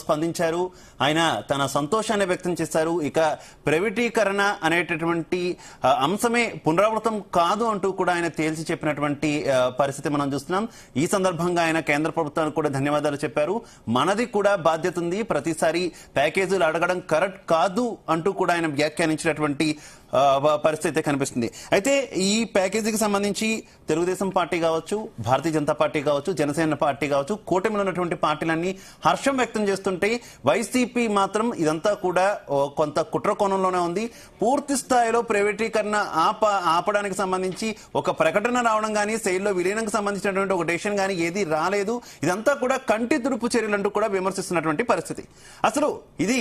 స్పందించారు. ఆయన తన సంతోషాన్ని వ్యక్తం చేశారు. ఇక ప్రైవేటీకరణ అనేటటువంటి అంశమే పునరావృతం కాదు అంటూ కూడా ఆయన తేల్చి చెప్పినటువంటి పరిస్థితి మనం చూస్తున్నాం. ఈ సందర్భంగా ఆయన కేంద్ర ప్రభుత్వానికి కూడా ధన్యవాదాలు చెప్పారు. మనది కూడా బాధ్యత ఉంది, ప్రతిసారి ప్యాకేజీలు అడగడం కరెక్ట్ కాదు అంటూ కూడా ఆయన వ్యాఖ్యానించినటువంటి పరిస్థితి కనిపిస్తుంది. అయితే ఈ ప్యాకేజీకి సంబంధించి తెలుగుదేశం పార్టీ కావచ్చు, భారతీయ జనతా పార్టీ కావచ్చు, జనసేన పార్టీ కావచ్చు, కూటమిలో ఉన్నటువంటి పార్టీలన్నీ హర్షం వ్యక్తం చేస్తుంటే వైసీపీ మాత్రం ఇదంతా కూడా కొంత కుట్ర కోణంలోనే ఉంది. పూర్తి స్థాయిలో ప్రైవేటీకరణ ఆపడానికి సంబంధించి ఒక ప్రకటన రావడం కానీ, శైలిలో విలీనంకి సంబంధించినటువంటి ఒక డెసిషన్ కానీ ఏది రాలేదు. ఇదంతా కూడా కంటి తుడుపు చర్యలంటూ కూడా విమర్శిస్తున్నటువంటి పరిస్థితి. అసలు ఇది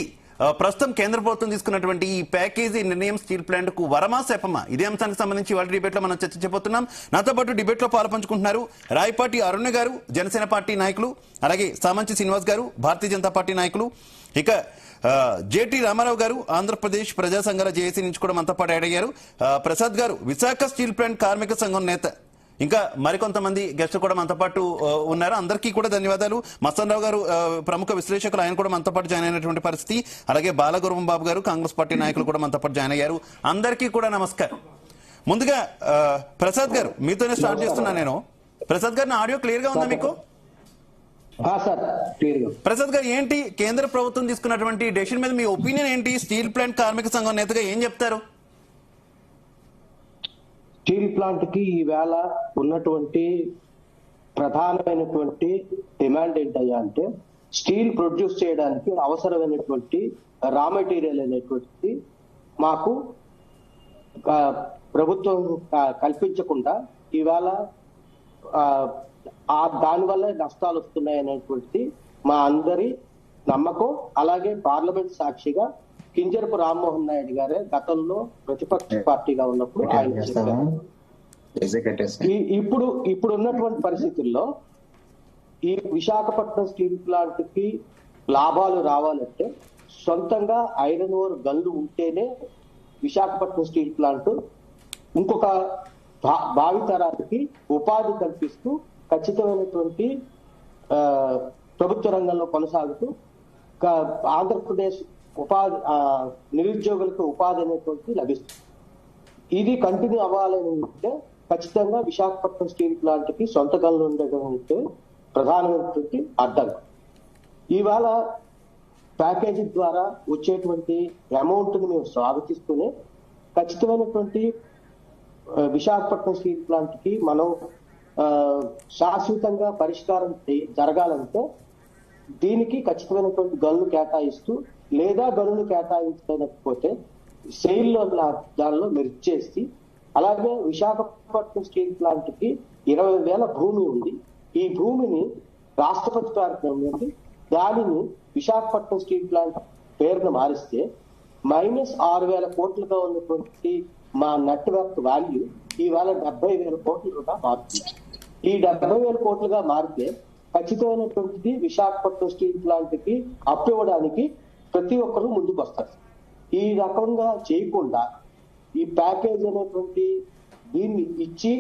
ప్రస్తుతం కేంద్ర ప్రభుత్వం తీసుకున్నటువంటి ఈ ప్యాకేజీ నిర్ణయం స్టీల్ ప్లాంట్ కు వరమా శాపమా? ఇదే అంశానికి సంబంధించి వాళ్ళ డిబేట్ లో మనం చర్చించబోతున్నాం. నాతో పాటు డిబేట్ లో పాల్పంచుకుంటున్నారు రాయపాటి అరుణ్ గారు, జనసేన పార్టీ నాయకులు, అలాగే సామంచి శ్రీనివాస్ గారు, భారతీయ జనతా పార్టీ నాయకులు, ఇక జేటీ రామారావు గారు, ఆంధ్రప్రదేశ్ ప్రజా సంఘాల జేఏసీ నుంచి కూడా మనతో పాటు యాడ్ అయ్యారు, ప్రసాద్ గారు, విశాఖ స్టీల్ ప్లాంట్ కార్మిక సంఘం నేత, ఇంకా మరికొంతమంది గెస్టులు కూడా మనతో పాటు ఉన్నారు. అందరికీ కూడా ధన్యవాదాలు. మస్తానరావు గారు ప్రముఖ విశ్లేషకులు, ఆయన కూడా మనతో పాటు జాయిన్ అయినటువంటి పరిస్థితి. అలాగే బాలగురువం బాబు గారు, కాంగ్రెస్ పార్టీ నాయకులు కూడా మనతో పాటు జాయిన్ అయ్యారు. అందరికీ కూడా నమస్కారం. ముందుగా ప్రసాద్ గారు, మీతోనే స్టార్ట్ చేస్తున్నాను నేను. ప్రసాద్ గారు, నా ఆడియో క్లియర్ గా ఉందా మీకు? ప్రసాద్ గారు, ఏంటి కేంద్ర ప్రభుత్వం తీసుకున్నటువంటి డెసిషన్ మీద మీ ఒపీనియన్ ఏంటి? స్టీల్ ప్లాంట్ కార్మిక సంఘం నేతగా ఏం చెప్తారు? స్టీల్ ప్లాంట్ కి ఈవేళ ఉన్నటువంటి ప్రధానమైనటువంటి డిమాండ్ ఏంటయ్యా అంటే, స్టీల్ ప్రొడ్యూస్ చేయడానికి అవసరమైనటువంటి రా మెటీరియల్ అనేటువంటిది మాకు ప్రభుత్వం కల్పించకుండా ఈవేళ దానివల్ల నష్టాలు వస్తున్నాయి అనేటువంటిది మా అందరి నమ్మకం. అలాగే పార్లమెంట్ సాక్షిగా కింజరపు రామ్మోహన్ నాయుడు గారే గతంలో ప్రతిపక్ష పార్టీగా ఉన్నప్పుడు ఆయన చెప్పారు. ఇప్పుడు ఉన్నటువంటి పరిస్థితుల్లో ఈ విశాఖపట్నం స్టీల్ ప్లాంట్ కి లాభాలు రావాలంటే సొంతంగా ఐరన్ ఓర్ గన్లు ఉంటేనే విశాఖపట్నం స్టీల్ ప్లాంట్ ఇంకొక భావితరానికి ఉపాధి కల్పిస్తూ ఖచ్చితమైనటువంటి ప్రభుత్వ రంగంలో కొనసాగుతూ ఆంధ్రప్రదేశ్ ఉపాధి నిరుద్యోగులకు ఉపాధి అనేటువంటి లభిస్తుంది. ఇది కంటిన్యూ అవ్వాలని ఉంటే ఖచ్చితంగా విశాఖపట్నం స్టీల్ ప్లాంట్ కి సొంత గనులు ఉండడం అంటే ప్రధానమైనటువంటి అడ్డం. ఇవాళ ప్యాకేజీ ద్వారా వచ్చేటువంటి అమౌంట్ ని మేము స్వాగతిస్తూనే ఖచ్చితమైనటువంటి విశాఖపట్నం స్టీల్ ప్లాంట్ కి మనం శాశ్వతంగా పరిష్కారం జరగాలంటే దీనికి ఖచ్చితమైనటువంటి గనులు కేటాయిస్తూ, లేదా గనులు కేటాయించలేకపోతే సెయిల్లో దానిలో మెర్జ్ చేసి, అలాగే విశాఖపట్నం స్టీల్ ప్లాంట్ కి 20,000 భూమి ఉంది. ఈ భూమిని రాష్ట్రపతి కార్యక్రమం దానిని విశాఖపట్నం స్టీల్ ప్లాంట్ పేరును మారిస్తే -6,000 కోట్లుగా ఉన్నటువంటి మా నెట్వర్క్ వాల్యూ ఇవాళ 70,000 కోట్లుగా మారుతుంది. ఈ 70,000 కోట్లుగా మారితే ఖచ్చితమైనటువంటిది విశాఖపట్నం స్టీల్ ప్లాంట్ కి అప్పు ఇవ్వడానికి ప్రతి ఒక్కరూ ముందుకు వస్తారు. ఈ రకంగా చేయకుండా ఈ ప్యాకేజ్ అనేటువంటి దీన్ని ఇచ్చి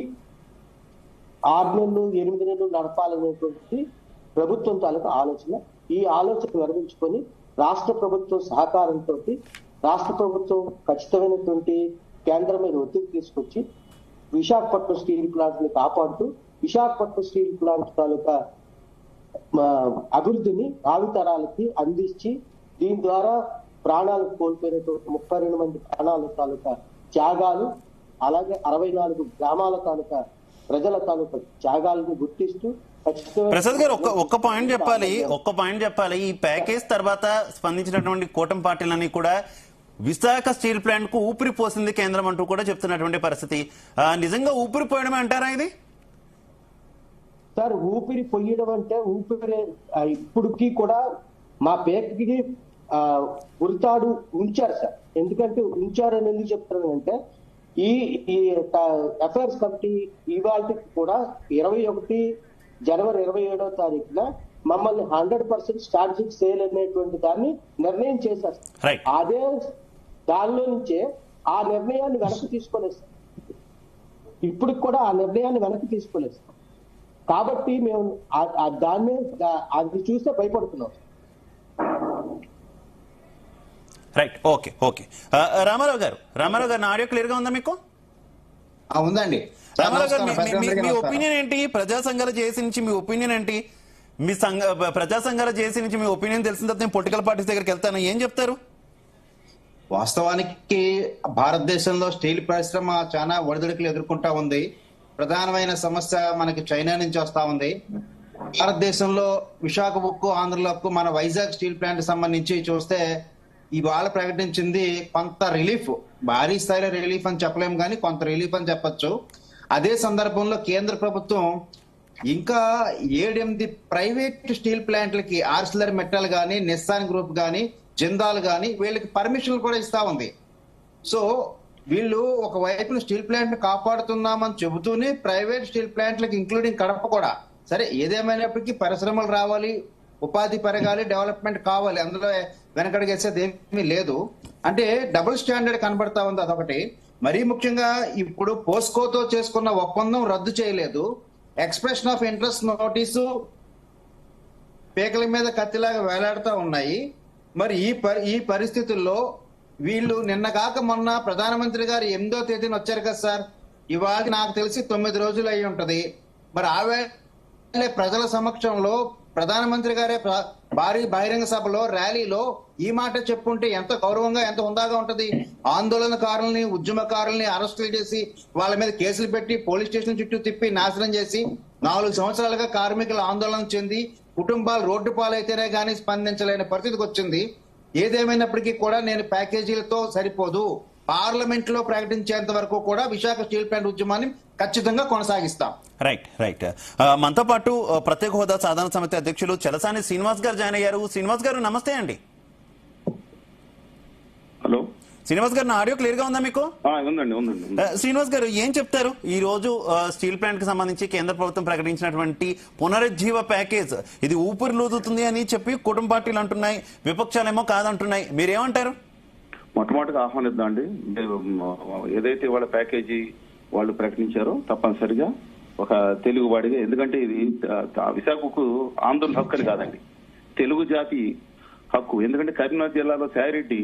6 నెలలు 8 నెలలు నడపాలనేటువంటి ప్రభుత్వం తాలూకు ఆలోచన. ఈ ఆలోచన విరమించుకొని రాష్ట్ర ప్రభుత్వం సహకారంతో రాష్ట్ర ప్రభుత్వం ఖచ్చితమైనటువంటి కేంద్రం మీద ఒత్తిడి తీసుకొచ్చి విశాఖపట్నం స్టీల్ ప్లాంట్ ని కాపాడుతూ విశాఖపట్నం స్టీల్ ప్లాంట్ తాలూకా అభివృద్ధిని భావితరాలకి అందించి, దీని ద్వారా ప్రాణాలు కోల్పోయినటువంటి 32 మంది ప్రాణాల తాలూకా త్యాగాలు, అలాగే 64 గ్రామాల తాలూకా ప్రజల తాలూకా త్యాగాలను గుర్తిస్తూ ప్రసాద్ గారు ఒక్క పాయింట్ చెప్పాలి. ఈ ప్యాకేజ్ తర్వాత స్పందించినటువంటి కూటమి పార్టీలన్నీ కూడా విశాఖ స్టీల్ ప్లాంట్ కు ఊపిరి పోసింది కేంద్రం అంటూ కూడా చెప్తున్నటువంటి పరిస్థితి. నిజంగా ఊపిరి పోయడమే అంటారా ఇది? సార్, ఊపిరి పొయ్యడం అంటే ఊపిరి ఇప్పటికీ కూడా మా పేరుకి ఉరితాడు ఉంచారు సార్. ఎందుకంటే ఉంచారని ఎందుకు చెప్తున్నానంటే, ఈ అఫైర్స్ కమిటీ ఇవాళ కూడా 21 జనవరి 27వ తారీఖున మమ్మల్ని 100% స్ట్రాటజిక్ సేల్ అనేటువంటి దాన్ని నిర్ణయం చేశారు. అదే దానిలో నుంచే ఆ నిర్ణయాన్ని వెనక్కి తీసుకోలేదు. ఇప్పటికి కూడా ఆ నిర్ణయాన్ని వెనక్కి తీసుకోలేదు. కాబట్టి మేము దాన్ని అది చూస్తే భయపడుతున్నాం. Right, okay okay. రామారావు గారు నా ఆడియో క్లియర్ గా ఉందా మీకు? ఉందండి. రామారావు గారు, మీ ఒపీనియన్ ఏంటి? ప్రజా సంఘాల జేసీ నుంచి మీ ఒపీనియన్ ఏంటి? మీ ప్రజా సంఘాల జేసీ నుంచి మీ ఒపీనియన్ తెలిసిన తర్వాత నేను పొలిటికల్ పార్టీస్ దగ్గరికి వెళ్తాను, ఏం చెప్తారు? వాస్తవానికి భారతదేశంలో స్టీల్ పరిశ్రమ చాలా ఒడిదుడుకులు ఎదుర్కొంటా ఉంది. ప్రధానమైన సమస్య మనకి చైనా నుంచి వస్తా ఉంది. భారతదేశంలో విశాఖ ఉక్కు, ఆంధ్రలో ఉక్కు, మన వైజాగ్ స్టీల్ ప్లాంట్ సంబంధించి చూస్తే ఇవాళ ప్రకటించింది కొంత రిలీఫ్, భారీ స్థాయిలో రిలీఫ్ అని చెప్పలేము కానీ కొంత రిలీఫ్ అని చెప్పొచ్చు. అదే సందర్భంలో కేంద్ర ప్రభుత్వం ఇంకా 7-8 ప్రైవేట్ స్టీల్ ప్లాంట్లకి ఆర్సిలర్ మెటల్ గానీ, నిస్సాన్ గ్రూప్ గానీ, జిందాల్ గానీ వీళ్ళకి పర్మిషన్లు కూడా ఇస్తా ఉంది. సో వీళ్ళు ఒక వైపున స్టీల్ ప్లాంట్ ని కాపాడుతున్నామని చెబుతూనే ప్రైవేట్ స్టీల్ ప్లాంట్లకి ఇంక్లూడింగ్ కడప కూడా, సరే ఏదేమైనప్పటికీ పరిశ్రమలు రావాలి, ఉపాధి పెరగాలి, డెవలప్మెంట్ కావాలి, అందులో వెనకడిగేసేది ఏమీ లేదు. అంటే డబుల్ స్టాండర్డ్ కనబడతా ఉంది, అదొకటి. మరీ ముఖ్యంగా ఇప్పుడు పోస్కోతో చేసుకున్న ఒప్పందం రద్దు చేయలేదు. ఎక్స్ప్రెషన్ ఆఫ్ ఇంట్రెస్ట్ నోటీసు పేకల మీద కత్తిలాగా వేలాడుతూ ఉన్నాయి. మరి ఈ పరిస్థితుల్లో వీళ్ళు నిన్న కాక మొన్న ప్రధానమంత్రి గారు 8వ తేదీన వచ్చారు కదా సార్, ఇవాళ నాకు తెలిసి 9 రోజులు అయి ఉంటది. మరి ఆవేళ ప్రజల సమక్షంలో ప్రధానమంత్రి గారే భారీ బహిరంగ సభలో, ర్యాలీలో ఈ మాట చెప్పుంటే ఎంత గౌరవంగా, ఎంత హుందాగా ఉంటది. ఆందోళనకారుల్ని, ఉద్యమకారుల్ని అరెస్టులు చేసి వాళ్ళ మీద కేసులు పెట్టి పోలీస్ స్టేషన్ చుట్టూ తిప్పి నాశనం చేసి 4 సంవత్సరాలుగా కార్మికులు ఆందోళన చెంది కుటుంబాలు రోడ్డు పాలైతేనే గానీ స్పందించలేని పరిస్థితికి వచ్చింది. ఏదేమైనప్పటికీ కూడా నేను ప్యాకేజీలతో సరిపోదు, పార్లమెంట్ లో ప్రకటించేంత వరకు కూడా విశాఖ స్టీల్ ప్లాంట్ ఉద్యమాన్ని ఖచ్చితంగా కొనసాగిస్తాం. రైట్. మనతో పాటు ప్రత్యేక హోదా సాధారణ సమితి అధ్యక్షులు చలసాని శ్రీనివాస్ గారు జాయిన్ అయ్యారు. శ్రీనివాస్ గారు నమస్తే అండి. హలో శ్రీనివాస్ గారు, నా ఆడియో క్లియర్ గా ఉందా మీకు? ఉందండి. శ్రీనివాస్ గారు, ఏం చెప్తారు? ఈ రోజు స్టీల్ ప్లాంట్ కి సంబంధించి కేంద్ర ప్రభుత్వం ప్రకటించినటువంటి పునరుజ్జీవ ప్యాకేజ్ ఇది ఊపిరిలూదుతుంది అని చెప్పి కుటుంబ పార్టీలు అంటున్నాయి, విపక్షాలేమో కాదంటున్నాయి, మీరేమంటారు? మొట్టమొదటిగా ఆహ్వానిద్దాం అండి. ఏదైతే వాళ్ళ ప్యాకేజీ వాళ్ళు ప్రకటించారో తప్పనిసరిగా ఒక తెలుగు వాడిగా, ఎందుకంటే ఇది విశాఖకు ఆందోళన హక్కు అని కాదండి, తెలుగు జాతి హక్కు. ఎందుకంటే కరీంనగర్ జిల్లాలో శారెడ్డి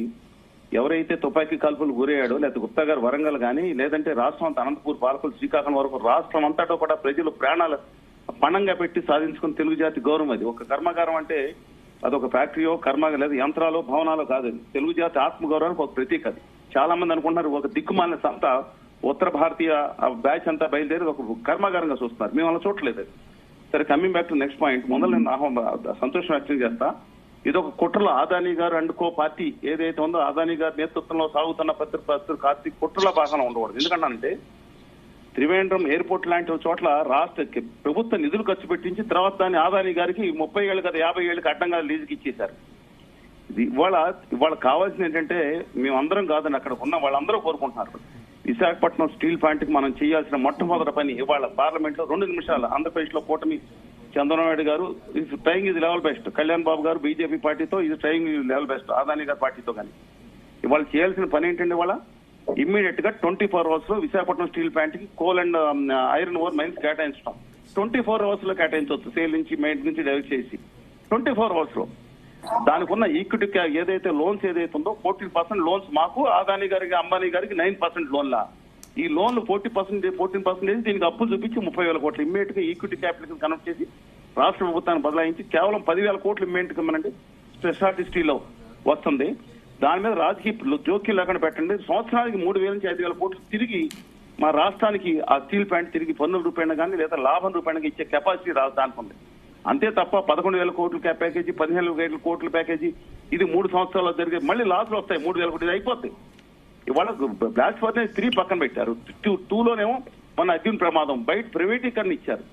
ఎవరైతే తుపాకీ కాల్పులు గురయ్యాడో, లేకపోతే గుప్తా గారు వరంగల్ కానీ, లేదంటే రాష్ట్రం అంతా అనంతపూర్, పాలకులు, శ్రీకాకుళం వరకు రాష్ట్రం అంతటా కూడా ప్రజలు ప్రాణాలు పణంగా పెట్టి సాధించుకుని తెలుగు జాతి గౌరవం. అది ఒక కర్మాగారం అంటే అదొక ఫ్యాక్టరీయో, కర్మాగారం లేదా యంత్రాలు, భవనాలు కాదు. తెలుగు జాతి ఆత్మగౌరవానికి ఒక ప్రతీక అది. చాలా మంది అనుకుంటున్నారు ఒక దిక్కుమాలిన సంత ఉత్తర భారతీయ బ్యాచ్ అంతా బయలుదేరి ఒక కర్మాగారంగా చూస్తున్నారు. మేము అలా చూడలేదు. సరే, coming back to next point. మొదలు నేను సంతోషం వ్యక్తం చేస్తా. ఇదొక కుట్రలో అదానీ గారు అండ్ కో పార్టీ ఏదైతే ఉందో, అదానీ గారి నేతృత్వంలో సాగుతున్న కార్తీక్ కుట్రల భాగంలో ఉండకూడదు. ఎందుకంటే త్రివేంద్రం ఎయిర్పోర్ట్ లాంటి చోట్ల రాష్ట్ర ప్రభుత్వ నిధులు ఖర్చు పెట్టించి తర్వాత దాన్ని అదానీ గారికి 30 ఏళ్ళు కదా 50 ఏళ్ళకి అడ్డంగా లీజుకి ఇచ్చేశారు. ఇవాళ కావాల్సింది ఏంటంటే మేమందరం కాదని అక్కడ ఉన్న వాళ్ళందరూ కోరుకుంటున్నారు. విశాఖపట్నం స్టీల్ ప్లాంట్ కి మనం చేయాల్సిన మొట్టమొదటి పని ఇవాళ పార్లమెంట్ లో 2 నిమిషాలు ఆంధ్రప్రదేశ్ లో కూటమి చంద్రబాబు నాయుడు గారు ట్రయింగ్ ఇది లెవెల్ బెస్ట్, కళ్యాణ్ బాబు గారు బీజేపీ పార్టీతో ఇది ట్రయింగ్ లెవెల్ బెస్ట్, అదానీ గారి పార్టీతో కానీ ఇవాళ చేయాల్సిన పని ఏంటంటే ఇవాళ ఇమ్మీడియట్ గా 24 అవర్స్ లో విశాఖపట్నం స్టీల్ ప్లాంట్ కి coal and iron ore mines కేటాయించడం. 24 అవర్స్ లో కేటాయించవచ్చు, సేల్ నుంచి మెయిన్ నుంచి డైరెక్ట్ చేసి 24 అవర్స్ లో. దానికి ఉన్న ఈక్విటీ ఏదైతే లోన్స్ ఏదైతే ఉందో 14% లోన్స్ మాకు, అదానీ గారికి, అంబానీ గారికి 9% లోన్లా. ఈ లోన్లు 14% దీనికి అప్పులు చూపించి 30,000 కోట్లు ఇమ్మీడియట్ గా ఈక్విటీ క్యాపిటల్ కన్వర్ట్ చేసి రాష్ట్ర ప్రభుత్వాన్ని బదలాయించి కేవలం 10,000 కోట్లు ఇమ్మీడియట్ గా మనండి స్పెషాలిటీ స్టీల్లో వస్తుంది. దాని మీద రాజకీయ జోక్యం లేకుండా పెట్టండి. సంవత్సరానికి 3,000 నుంచి 5,000 కోట్లు తిరిగి మా రాష్ట్రానికి ఆ స్టీల్ ప్లాంట్ తిరిగి పన్నుల రూపాయన కానీ లేదా లాభం రూపాయన ఇచ్చే కెపాసిటీ రాజధానికి ఉంది. అంతే తప్ప 11,000 కోట్ల ప్యాకేజీ, 15,000 కోట్ల ప్యాకేజీ ఇది 3 సంవత్సరాల్లో జరిగే మళ్ళీ లాస్లు వస్తాయి. 3,000 కోట్లు అయిపోతాయి. ఇవాళ బ్లాస్ట్ ఫర్నేస్ 3 పక్కన పెట్టారు, 2లోనేమో మన అగ్ని ప్రమాదం, బయట ప్రైవేటీకరణ ఇచ్చారు.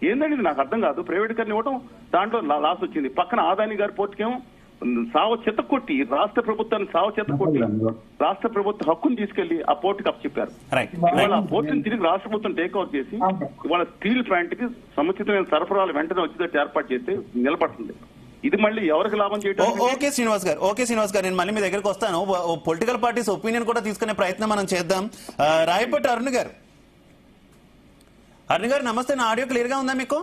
ఏందండి ఇది నాకు అర్థం కాదు. ప్రైవేటీకరణ ఇవ్వడం దాంట్లో లాస్ వచ్చింది. పక్కన అదానీ గారి పోర్టుకేమో సావ చెత్త కొట్టి రాష్ట్ర ప్రభుత్వాన్ని రాష్ట్ర ప్రభుత్వ హక్కును తీసుకెళ్లి ఆ పోర్టుకి అప్పచెప్పారు. ఇవాళ ఆ పోర్టుని తిరిగి రాష్ట్ర ప్రభుత్వం టేక్ ఓవర్ చేసి ఇవాళ స్టీల్ ప్లాంట్ కి సముచితమైన సరఫరాలు వెంటనే వచ్చేటట్టు ఏర్పాటు చేస్తే నిలబడుతుంది. ఇది మళ్ళీ ఎవరికి లాభం చేయడం? ఓకే శ్రీనివాస్ గారు, నేను మళ్ళీ మీ దగ్గరకు వస్తాను. పొలిటికల్ పార్టీస్ ఒపీనియన్ కూడా తీసుకునే ప్రయత్నం మనం చేద్దాం. రాయపట్టి అరుణ్ గారు నమస్తే, నా ఆడియో క్లియర్ గా ఉందా మీకు?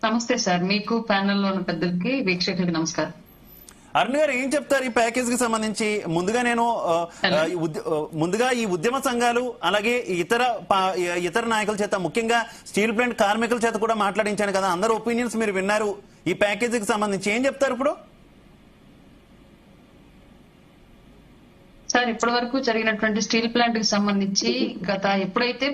నమస్తే సార్, మీకు ప్యానెల్లో ఉన్న పెద్దలకి, వీక్షకులకి నమస్కారం. అరుణ్ గారు ఏం చెప్తారు ఈ ప్యాకేజ్ కి సంబంధించి? ముందుగా ఈ ఉద్యమ సంఘాలు అలాగే ఇతర నాయకుల చేత, ముఖ్యంగా స్టీల్ ప్లాంట్ కార్మికుల చేత కూడా మాట్లాడించాను కదా, అందరూ ఒపీనియన్స్ మీరు విన్నారు. ఈ ప్యాకేజీకి సంబంధించి ఏం చెప్తారు ఇప్పుడు? సార్, ఇప్పటి వరకు జరిగినటువంటి స్టీల్ ప్లాంట్ కి సంబంధించి ఎప్పుడైతే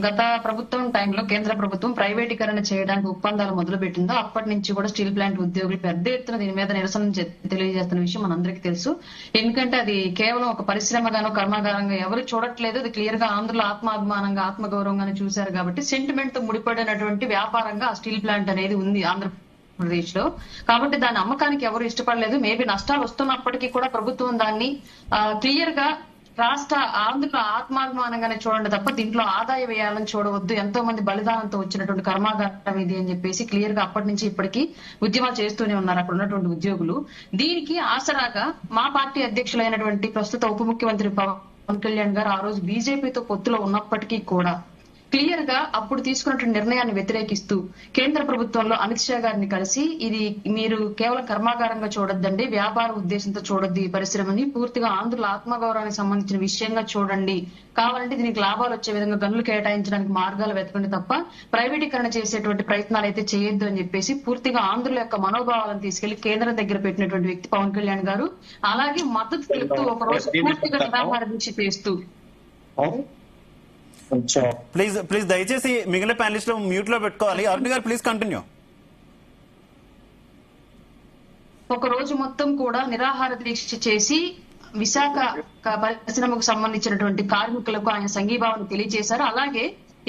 గత ప్రభుత్వం టైంలో కేంద్ర ప్రభుత్వం ప్రైవేటీకరణ చేయడానికి ఒప్పందాలు మొదలు పెట్టిందో అప్పటి నుంచి కూడా స్టీల్ ప్లాంట్ ఉద్యోగులు పెద్ద ఎత్తున దీని మీద నిరసన తెలియజేస్తున్న విషయం మనందరికీ తెలుసు. ఎందుకంటే అది కేవలం ఒక పరిశ్రమగానో కర్మాగారంగా ఎవరు చూడట్లేదు, అది క్లియర్ గా ఆంధ్రుల ఆత్మాభిమానంగా ఆత్మగౌరవంగానే చూశారు. కాబట్టి సెంటిమెంట్ తో ముడిపడినటువంటి వ్యాపారంగా ఆ స్టీల్ ప్లాంట్ అనేది ఉంది ఆంధ్రప్రదేశ్ లో. కాబట్టి దాని అమ్మకానికి ఎవరు ఇష్టపడలేదు. మేబీ నష్టాలు వస్తున్నప్పటికీ కూడా ప్రభుత్వం దాన్ని క్లియర్ గా ఆంధ్రుల ఆత్మాభిమానంగానే చూడండి తప్ప దీంట్లో ఆదాయ వ్యయాలను చూడవద్దు, ఎంతో మంది బలిదానంతో వచ్చినటువంటి కర్మాగారం ఇది అని చెప్పేసి క్లియర్ గా అప్పటి నుంచి ఇప్పటికీ ఉద్యమాలు చేస్తూనే ఉన్నారు అక్కడ ఉన్నటువంటి ఉద్యోగులు. దీనికి ఆసరాగా మా పార్టీ అధ్యక్షులైనటువంటి ప్రస్తుత ఉప ముఖ్యమంత్రి పవన్ కళ్యాణ్ గారు ఆ రోజు బీజేపీతో పొత్తులో ఉన్నప్పటికీ కూడా క్లియర్ గా అప్పుడు తీసుకున్నటువంటి నిర్ణయాన్ని వ్యతిరేకిస్తూ కేంద్ర ప్రభుత్వంలో అమిత్ షా గారిని కలిసి ఇది మీరు కేవలం కర్మాగారంగా చూడొద్దండి, వ్యాపార ఉద్దేశంతో చూడొద్దు, ఈ పరిశ్రమని పూర్తిగా ఆంధ్రుల ఆత్మగౌరవానికి సంబంధించిన విషయంగా చూడండి, కావాలంటే దీనికి లాభాలు వచ్చే విధంగా గనులు కేటాయించడానికి మార్గాలు వెతకండి తప్ప ప్రైవేటీకరణ చేసేటువంటి ప్రయత్నాలు అయితే చేయొద్దు అని చెప్పేసి పూర్తిగా ఆంధ్రుల యొక్క మనోభావాలను తీసుకెళ్లి కేంద్రం దగ్గర పెట్టినటువంటి వ్యక్తి పవన్ కళ్యాణ్ గారు. అలాగే మద్దతు తెలుపుతూ ఒక రోజు పూర్తిగా నిరాహార దీక్ష చేస్తూ ప్లీజ్ దయచేసి మిగిలిన ప్యానలిస్ట్ లో మ్యూట్ లో పెట్టుకోవాలి. అరుణ్ గారు ప్లీజ్ కంటిన్యూ. ఒక రోజు మొత్తం కూడా నిరాహార దీక్ష చేసి విశాఖ పరిశ్రమకు సంబంధించినటువంటి కార్మికులకు ఆయన సంఘీభావం తెలియజేశారు. అలాగే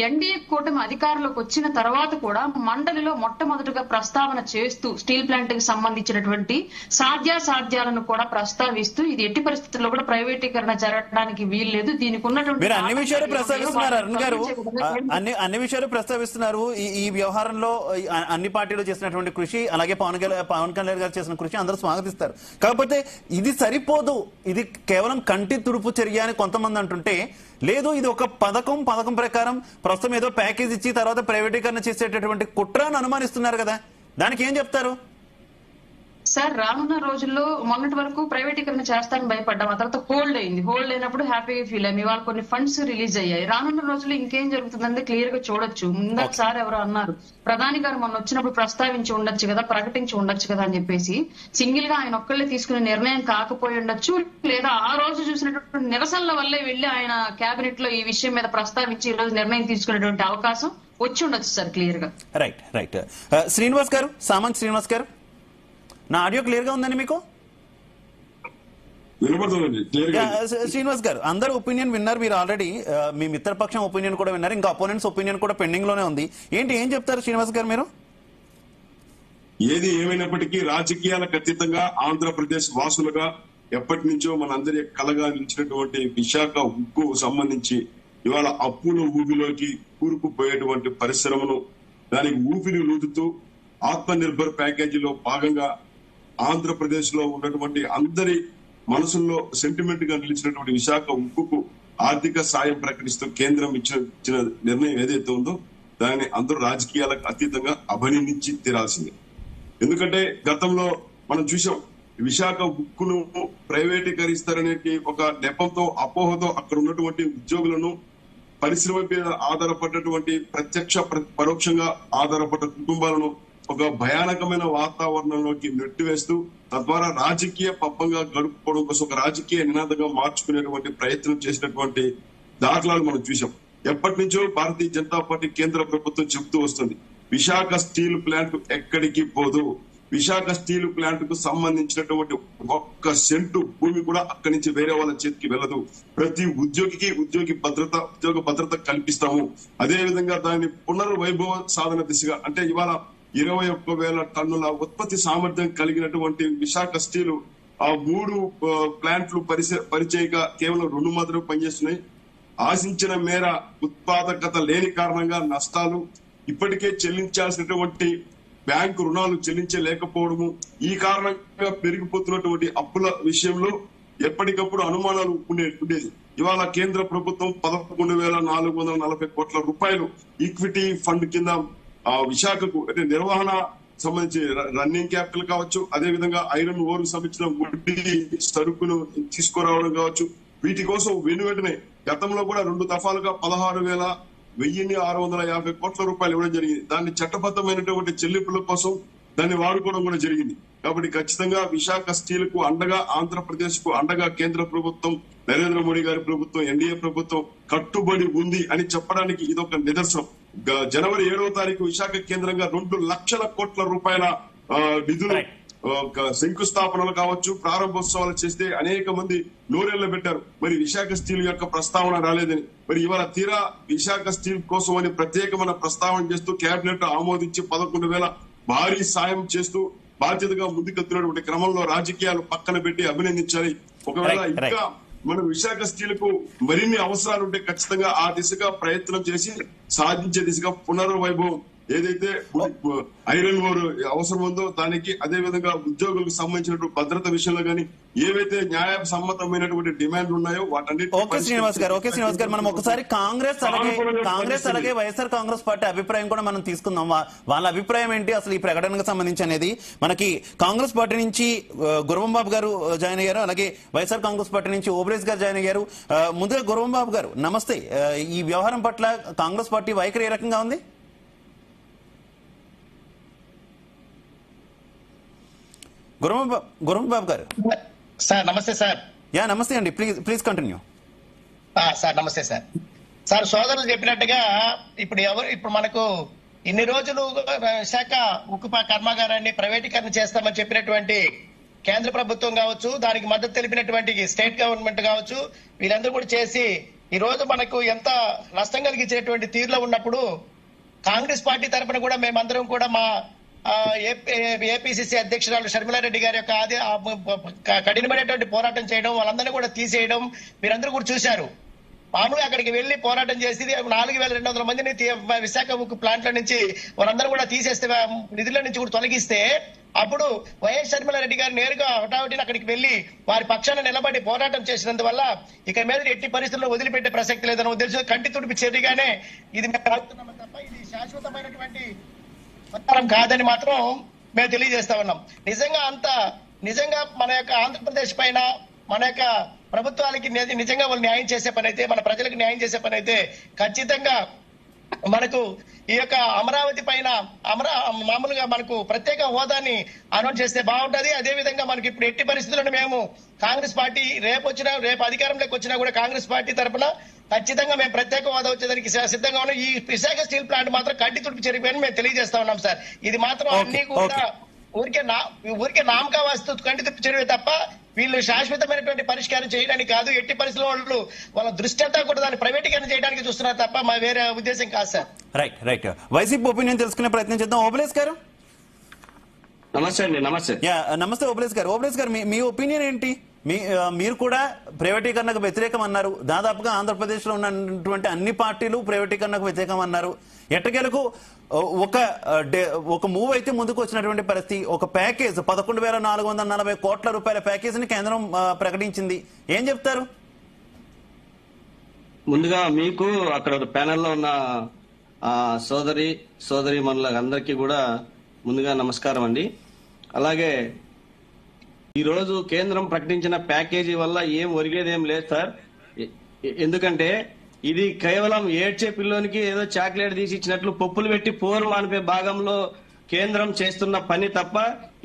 ఎన్డీఏ కూటమి అధికారంలోకి వచ్చిన తర్వాత కూడా మండలిలో మొట్టమొదటిగా ప్రస్తావన చేస్తూ స్టీల్ ప్లాంట్ కి సంబంధించినటువంటి సాధ్యాసాధ్యాలను కూడా ప్రస్తావిస్తూ ఇది ఎట్టి పరిస్థితుల్లో కూడా ప్రైవేటీకరణ జరగడానికి వీల్లేదు, దీనికి ఉన్నటువంటి అన్ని విషయాలు ప్రస్తావిస్తున్నారు. అరుణ్ గారు అన్ని విషయాలు ప్రస్తావిస్తున్నారు. ఈ వ్యవహారంలో అన్ని పార్టీలు చేసినటువంటి కృషి, అలాగే పవన్ కళ్యాణ్ గారు చేసిన కృషి అందరూ స్వాగతిస్తారు. కాకపోతే ఇది సరిపోదు, ఇది కేవలం కంటి తుడుపు చర్య అని కొంతమంది అంటుంటే, లేదు ఇది ఒక పథకం ప్రకారం ప్రస్తుతం ఏదో ప్యాకేజ్ ఇచ్చి తర్వాత ప్రైవేటీకరణ చేసేటటువంటి కుట్రను అనుమానిస్తున్నారు కదా, దానికి ఏం చెప్తారు? సార్, రానున్న రోజుల్లో మొన్నటి వరకు ప్రైవేటీకరణ చేస్తారని భయపడ్డాం, ఆ తర్వాత హోల్డ్ అయింది. హోల్డ్ అయినప్పుడు హ్యాపీగా ఫీల్ అయ్యాం. ఇవాళ కొన్ని ఫండ్స్ రిలీజ్ అయ్యాయి. రానున్న రోజుల్లో ఇంకేం జరుగుతుందంటే క్లియర్ గా చూడొచ్చు. ముందొకసారి ఎవరో అన్నారు, ప్రధాని గారు మొన్న వచ్చినప్పుడు ప్రస్తావించి ఉండొచ్చు కదా, ప్రకటించి ఉండొచ్చు కదా అని చెప్పేసి. సింగిల్ గా ఆయన ఒక్కళ్ళే తీసుకునే నిర్ణయం కాకపోయి ఉండొచ్చు, లేదా ఆ రోజు చూసినటువంటి నిరసనల వల్లే వెళ్లి ఆయన కేబినెట్ లో ఈ విషయం మీద ప్రస్తావించి ఈ రోజు నిర్ణయం తీసుకునేటువంటి అవకాశం వచ్చి ఉండొచ్చు సార్ క్లియర్ గా. రైట్. శ్రీనివాస్ గారు, సామంత్ శ్రీనివాస్ గారు, నా ఆడియో క్లియర్ గా ఉందండి మీకు? శ్రీనివాస్ గారు, అందరూ ఒపీనియన్ విన్నారు మీరు ఆల్రెడీ, మీ మిత్రపక్షం ఒపీనియన్ కూడా విన్నారు, ఇంకా అపోనెంట్స్ ఒపీనియన్ కూడా పెండింగ్ లోనే ఉంది. ఏం చెప్తారు శ్రీనివాస్ గారు మీరు? ఏది ఏమైనప్పటికీ రాజకీయాలకు అతీతంగా ఆంధ్రప్రదేశ్ వాసులుగా ఎప్పటి నుంచో మనందరి కలగా నిలిచినటువంటి విశాఖ ఉక్కు సంబంధించి ఇవాళ అప్పుల ఊబిలోకి కూరుకుపోయేటువంటి పరిశ్రమను దానికి ఊపిరి లూదుతూ ఆత్మ నిర్భర్ ప్యాకేజీలో భాగంగా ఆంధ్రప్రదేశ్ లో ఉన్నటువంటి అందరి మనసుల్లో సెంటిమెంట్ గా నిలిచినటువంటి విశాఖ ఉక్కుకు ఆర్థిక సాయం ప్రకటిస్తూ కేంద్రం ఇచ్చిన నిర్ణయం ఏదైతే ఉందో దాన్ని అందరూ రాజకీయాలకు అతీతంగా అభినందించి తీరాల్సిందే. ఎందుకంటే గతంలో మనం చూసాం, విశాఖ ఉక్కును ప్రైవేటీకరిస్తారనే ఒక నెపంతో అపోహతో అక్కడ ఉన్నటువంటి ఉద్యోగులను, పరిశ్రమ మీద ఆధారపడ్డటువంటి ప్రత్యక్ష పరోక్షంగా ఆధారపడ్డ కుటుంబాలను ఒక భయానకమైన వాతావరణంలోకి నెట్టివేస్తూ తద్వారా రాజకీయ పబ్బంగా గడుపుకోవడం కోసం ఒక రాజకీయ నినాదంగా మార్చుకునేటువంటి ప్రయత్నం చేసినటువంటి దాఖలాలు మనం చూసాం. ఎప్పటి నుంచో భారతీయ జనతా పార్టీ కేంద్ర ప్రభుత్వం చెబుతూ వస్తుంది, విశాఖ స్టీల్ ప్లాంట్ ఎక్కడికి పోదు, విశాఖ స్టీల్ ప్లాంట్ కు సంబంధించినటువంటి ఒక్క సెంటు భూమి కూడా అక్కడి నుంచి వేరే వాళ్ళ చేతికి వెళ్ళదు, ప్రతి ఉద్యోగికి ఉద్యోగ భద్రత కల్పిస్తాము. అదే విధంగా దాని పునర్వైభవ సాధన దిశగా, అంటే ఇవాళ 21,000 టన్నుల ఉత్పత్తి సామర్థ్యం కలిగినటువంటి విశాఖ స్టీల్ ఆ 3 ప్లాంట్లు పరిచయగా కేవలం 2 మాత్రమే పనిచేస్తున్నాయి. ఆశించిన మేర ఉత్పాదకత లేని కారణంగా నష్టాలు, ఇప్పటికే చెల్లించాల్సినటువంటి బ్యాంకు రుణాలు చెల్లించలేకపోవడము, ఈ కారణంగా పెరిగిపోతున్నటువంటి అప్పుల విషయంలో ఎప్పటికప్పుడు అనుమానాలు ఉండేది. ఇవాళ కేంద్ర ప్రభుత్వం 11,440 కోట్ల రూపాయలు ఈక్విటీ ఫండ్ కింద విశాఖకు అంటే నిర్వహణ సంబంధించి రన్నింగ్ క్యాపిటల్ కావచ్చు, అదే విధంగా ఐరన్ ఓర్ సంబంధించిన గుడ్డి సరుకును తీసుకురావడం కావచ్చు. వీటి కోసం వెంటనే గతంలో కూడా 2 దఫాలుగా 16,650 కోట్ల రూపాయలు ఇవ్వడం జరిగింది. దాన్ని చట్టబద్ధమైనటువంటి చెల్లింపుల కోసం దాన్ని వాడుకోవడం కూడా జరిగింది. కాబట్టి ఖచ్చితంగా విశాఖ స్టీల్ కు అండగా, ఆంధ్రప్రదేశ్ కు అండగా కేంద్ర ప్రభుత్వం, నరేంద్ర మోడీ గారి ప్రభుత్వం, ఎన్డీఏ ప్రభుత్వం కట్టుబడి ఉంది అని చెప్పడానికి ఇదొక నిదర్శనం. జనవరి 7వ తారీఖు విశాఖ కేంద్రంగా 2 లక్షల కోట్ల రూపాయల నిధులు శంకుస్థాపనలు కావచ్చు, ప్రారంభోత్సవాలు చేస్తే అనేక మంది నోరెళ్ల పెట్టారు. మరి విశాఖ స్టీల్ యొక్క ప్రస్తావన రాలేదని. మరి ఇవాళ తీరా విశాఖ స్టీల్ కోసం అని ప్రత్యేకమైన ప్రస్తావన చేస్తూ కేబినెట్ ఆమోదించి 11,000 భారీ సాయం చేస్తూ బాధ్యతగా ముందుకెళ్తున్నటువంటి క్రమంలో రాజకీయాలు పక్కన పెట్టి అభినందించాలి. ఒకవేళ ఇంకా మన విశాఖ స్టీల్ కు మరిన్ని అవసరాలు ఉంటే ఖచ్చితంగా ఆ దిశగా ప్రయత్నం చేసి సాధించే దిశగా పునర్వైభవం ఏదైతే ఐరన్ ఓర్ అవసరం ఉందో దానికి, అదే విధంగా ఉద్యోగులకు సంబంధించినటువంటి భద్రత విషయంలో కానీ ఏవైతే న్యాయ సమ్మతమైనటువంటి డిమాండ్లు ఉన్నాయో వాటన్నిటి. ఓకే శ్రీనివాస్ గారు, మనం ఒకసారి కాంగ్రెస్ అలాగే వైఎస్ఆర్ కాంగ్రెస్ పార్టీ అభిప్రాయం కూడా మనం తీసుకుందాం. వాళ్ళ అభిప్రాయం ఏంటి అసలు ఈ ప్రకటనకు సంబంధించి అనేది. మనకి కాంగ్రెస్ పార్టీ నుంచి గురవంబాబు గారు జాయిన్ అయ్యారు, అలాగే వైఎస్ఆర్ కాంగ్రెస్ పార్టీ నుంచి ఓబ్రేస్ గారు జాయిన్ అయ్యారు. ముందుగా గురవంబాబు గారు నమస్తే. ఈ వ్యవహారం పట్ల కాంగ్రెస్ పార్టీ వైఖరి ఏ రకంగా ఉంది? గురవంబాబు గారు. సార్ నమస్తే సార్. యా నమస్తే అండి, ప్లీజ్ కంటిన్యూ. సార్ నమస్తే సార్. సార్ సోదరులు చెప్పినట్టుగా ఇప్పుడు మనకు ఇన్ని రోజులు విశాఖ ఉక్కు కర్మాగారాన్ని ప్రైవేటీకరణ చేస్తామని చెప్పినటువంటి కేంద్ర ప్రభుత్వం కావచ్చు, దానికి మద్దతు తెలిపినటువంటి స్టేట్ గవర్నమెంట్ కావచ్చు, వీళ్ళందరూ కూడా చేసి ఈ రోజు మనకు ఎంత నష్టం కలిగించేటువంటి తీరులో ఉన్నప్పుడు కాంగ్రెస్ పార్టీ తరఫున కూడా మేమందరం కూడా మా ఏపీసీసీ అధ్యక్షురాలు షర్మిలారెడ్డి గారి యొక్క కఠినమైనటువంటి పోరాటం చేయడం, వాళ్ళందరినీ కూడా తీసేయడం మీరందరూ కూడా చూశారు. మామూలుగా అక్కడికి వెళ్లి పోరాటం చేసి 4,200 మందిని విశాఖ ఉక్కు ప్లాంట్ల నుంచి వాళ్ళందరూ కూడా తీసేస్తే, నిధుల నుంచి కూడా తొలగిస్తే, అప్పుడు వైఎస్ షర్మిలారెడ్డి గారు నేరుగా హఠాహుటిని అక్కడికి వెళ్లి వారి పక్షాన నిలబడి పోరాటం చేసినందువల్ల ఇక మీద ఎట్టి పరిస్థితుల్లో వదిలిపెట్టే ప్రసక్తి లేదని ఉద్దేశం కంటి తుడిపి చర్యగానే ఇది మేము అవుతున్నాము తప్ప ఇది శాశ్వతమైనటువంటి పరిహారం కాదని మాత్రం మేము తెలియజేస్తా ఉన్నాం. నిజంగా మన యొక్క ఆంధ్రప్రదేశ్ పైన, మన యొక్క ప్రభుత్వాలకి నిజంగా వాళ్ళు న్యాయం చేసే పని అయితే, మన ప్రజలకు న్యాయం చేసే పని అయితే ఖచ్చితంగా మనకు ఈ యొక్క అమరావతి పైన మామూలుగా మనకు ప్రత్యేక హోదాని అనౌన్స్ చేస్తే బాగుంటది. అదే విధంగా మనకి ఇప్పుడు ఎట్టి పరిస్థితులను మేము కాంగ్రెస్ పార్టీ రేపు అధికారంలోకి వచ్చినా కూడా కాంగ్రెస్ పార్టీ తరఫున ఖచ్చితంగా మేము ప్రత్యేక హోదా వచ్చేదానికి సిద్ధంగా ఉన్నాం. ఈ విశాఖ స్టీల్ ప్లాంట్ మాత్రం కంటి తుడిపి చెరిపోయని మేము తెలియజేస్తా ఉన్నాం సార్. ఇది మాత్రం అన్ని కూడా ఊరికే నామకా వస్తూ కంటి తుడిపి చెరివే తప్ప వీళ్ళు శాశ్వతమైనటువంటి పరిష్కారం చేయడానికి కాదు. ఎట్టి పరిస్థితుల్లో వాళ్ళ దృష్టి అంతా కూడా దాన్ని ప్రైవేటీకరణ చేయడానికి చూస్తున్నారు తప్ప మా వేరే ఉద్దేశం కాదు సార్. రైట్. వైసీపీ ఒపీనియన్ తెలుసుకునే ప్రయత్నం చేద్దాం. ఓబులేస్ గారు నమస్తే అండి. నమస్తే ఓబులేస్ గారు. మీ ఒపీనియన్ ఏంటి? మీరు కూడా ప్రైవేటీకరణకు వ్యతిరేకం అన్నారు. దాదాపుగా ఆంధ్రప్రదేశ్ లో ఉన్నటువంటి అన్ని పార్టీలు ప్రైవేటీకరణకు వ్యతిరేకం అన్నారు. ఎట్టకేలకు ఒక మూవ్ అయితే ముందుకు వచ్చినటువంటి పరిస్థితి. ఒక ప్యాకేజ్ 11,440 కోట్ల రూపాయల ప్యాకేజ్ ని కేంద్రం ప్రకటించింది. ఏం చెప్తారు? ముందుగా మీకు అక్కడ ప్యానెల్లో ఉన్న సోదరి మనుల అందరికీ కూడా ముందుగా నమస్కారం అండి. అలాగే ఈరోజు కేంద్రం ప్రకటించిన ప్యాకేజీ వల్ల ఏం ఒరిగేదేం లేదు సార్. ఎందుకంటే ఇది కేవలం ఏడ్చే పిల్లోనికి ఏదో చాక్లెట్ తీసి ఇచ్చినట్లు పప్పులు పెట్టి పోరు మానిపే భాగంలో కేంద్రం చేస్తున్న పని తప్ప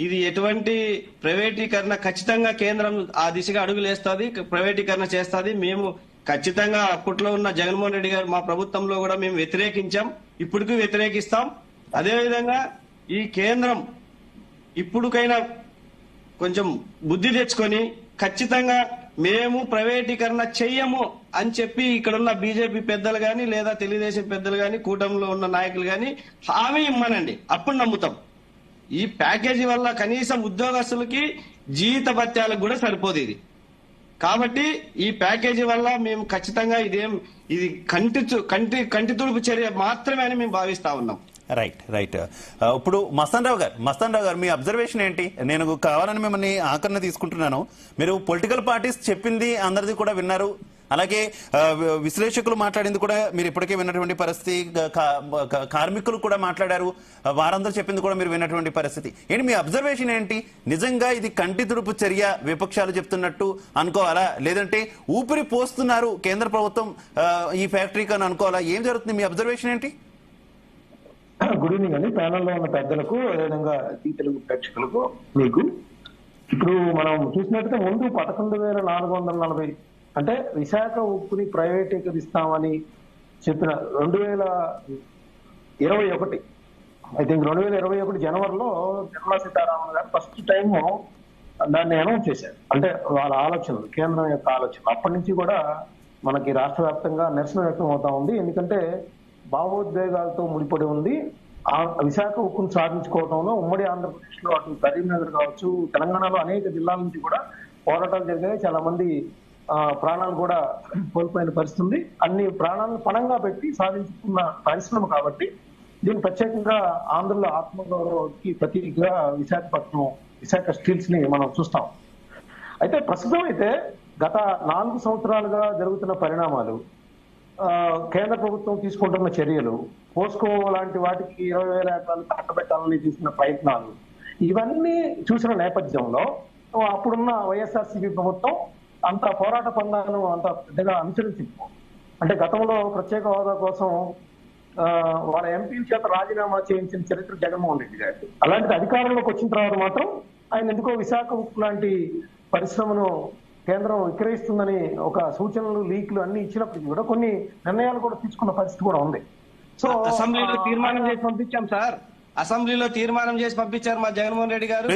ఇది ఎటువంటి ప్రైవేటీకరణ ఖచ్చితంగా కేంద్రం ఆ దిశగా అడుగులేస్తుంది, ప్రైవేటీకరణ చేస్తుంది. మేము ఖచ్చితంగా అప్పట్లో ఉన్న జగన్మోహన్ రెడ్డి గారు మా ప్రభుత్వంలో కూడా మేము వ్యతిరేకించాం, ఇప్పటికీ వ్యతిరేకిస్తాం. అదేవిధంగా ఈ కేంద్రం ఇప్పుడుకైనా కొంచెం బుద్ధి తెచ్చుకొని ఖచ్చితంగా మేము ప్రైవేటీకరణ చెయ్యము అని చెప్పి ఇక్కడున్న బీజేపీ పెద్దలు గాని లేదా తెలుగుదేశం పెద్దలు గాని కూటమిలో ఉన్న నాయకులు గాని హామీ ఇమ్మనండి, అప్పుడు నమ్ముతాం. ఈ ప్యాకేజీ వల్ల కనీసం ఉద్యోగస్తులకి జీవిత భత్యాలకు కూడా సరిపోదు ఇది. కాబట్టి ఈ ప్యాకేజీ వల్ల మేము ఖచ్చితంగా ఇది కంటి తుడుపు చర్య మాత్రమే అని మేము భావిస్తా ఉన్నాం. రైట్. ఇప్పుడు మస్తాన్ రావు గారు మీ అబ్జర్వేషన్ ఏంటి? నేను కావాలని మిమ్మల్ని ఆకరణ తీసుకుంటున్నాను. మీరు పొలిటికల్ పార్టీస్ చెప్పింది అందరిది కూడా విన్నారు. అలాగే విశ్లేషకులు మాట్లాడింది కూడా మీరు ఇప్పటికే విన్నటువంటి పరిస్థితి, కార్మికులు కూడా మాట్లాడారు, వారందరూ చెప్పింది కూడా మీరు విన్నటువంటి పరిస్థితి. ఏంటి మీ అబ్జర్వేషన్ ఏంటి? నిజంగా ఇది కంటి తుడుపు చర్య విపక్షాలు చెప్తున్నట్టు అనుకోవాలా, లేదంటే ఊపిరి పోస్తున్నారు కేంద్ర ప్రభుత్వం ఈ ఫ్యాక్టరీకి అని అనుకోవాలా? ఏం జరుగుతుంది? మీ అబ్జర్వేషన్ ఏంటి? గుడ్ ఈవినింగ్ అండి, ప్యానెల్లో ఉన్న పెద్దలకు, అదేవిధంగా ఈ తెలుగు ప్రేక్షకులకు. మీకు ఇప్పుడు మనం చూసినట్టుగా ముందు 11,440 అంటే విశాఖ ఉక్కుని ప్రైవేటీకరిస్తామని చెప్పిన 2021 ఐ థింక్ 2021 జనవరిలో నిర్మలా సీతారామన్ గారు ఫస్ట్ టైం దాన్ని అనౌన్స్ చేశారు. అంటే వాళ్ళ ఆలోచనలు, కేంద్రం యొక్క ఆలోచనలు. అప్పటి నుంచి కూడా మనకి రాష్ట్ర వ్యాప్తంగా నిరసన వ్యక్తం అవుతా ఉంది. ఎందుకంటే భావోద్వేగాలతో ముడిపడి ఉంది. ఆ విశాఖ ఉక్కును సాధించుకోవడంలో ఉమ్మడి ఆంధ్రప్రదేశ్ లో అటు కరీంనగర్ కావచ్చు, తెలంగాణలో అనేక జిల్లాల నుంచి కూడా పోరాటాలు జరిగాయి. చాలా మంది ప్రాణాలు కూడా కోల్పోయిన పరిస్థితి ఉంది. అన్ని ప్రాణాలను పణంగా పెట్టి సాధించుకున్న పరిశ్రమ కాబట్టి దీన్ని ప్రత్యేకంగా ఆంధ్రలో ఆత్మగౌరవానికి ప్రతీకగా విశాఖ స్టీల్స్ ని మనం చూస్తాం. అయితే ప్రస్తుతం అయితే గత 4 సంవత్సరాలుగా జరుగుతున్న పరిణామాలు, కేంద్ర ప్రభుత్వం తీసుకుంటున్న చర్యలు, పోస్కో లాంటి వాటికి 20,000 ఎకరాలు కట్టబెట్టాలని చేసిన ప్రయత్నాలు, ఇవన్నీ చూసిన నేపథ్యంలో అప్పుడున్న వైఎస్ఆర్సీపీ ప్రభుత్వం అంత పోరాట పందాలను అంత పెద్దగా అనుసరించింది. అంటే గతంలో ప్రత్యేక హోదా కోసం వాళ్ళ ఎంపీల చేత రాజీనామా చేయించిన చరిత్ర జగన్మోహన్ రెడ్డి గారి. అలాంటిది అధికారంలోకి వచ్చిన తర్వాత మాత్రం ఆయన ఎందుకో విశాఖ ఉక్కు లాంటి పరిశ్రమను కేంద్రం విక్రయిస్తుందని ఒక సూచనలు, లీక్లు అన్ని ఇచ్చినప్పటికీ కూడా కొన్ని నిర్ణయాలు కూడా తీసుకున్న పరిస్థితి కూడా ఉంది. సో అసెంబ్లీలో తీర్మానం చేసి పంపించాం సార్, అసెంబ్లీలో తీర్మానం చేసి పంపించారు మా జగన్మోహన్ రెడ్డి గారు.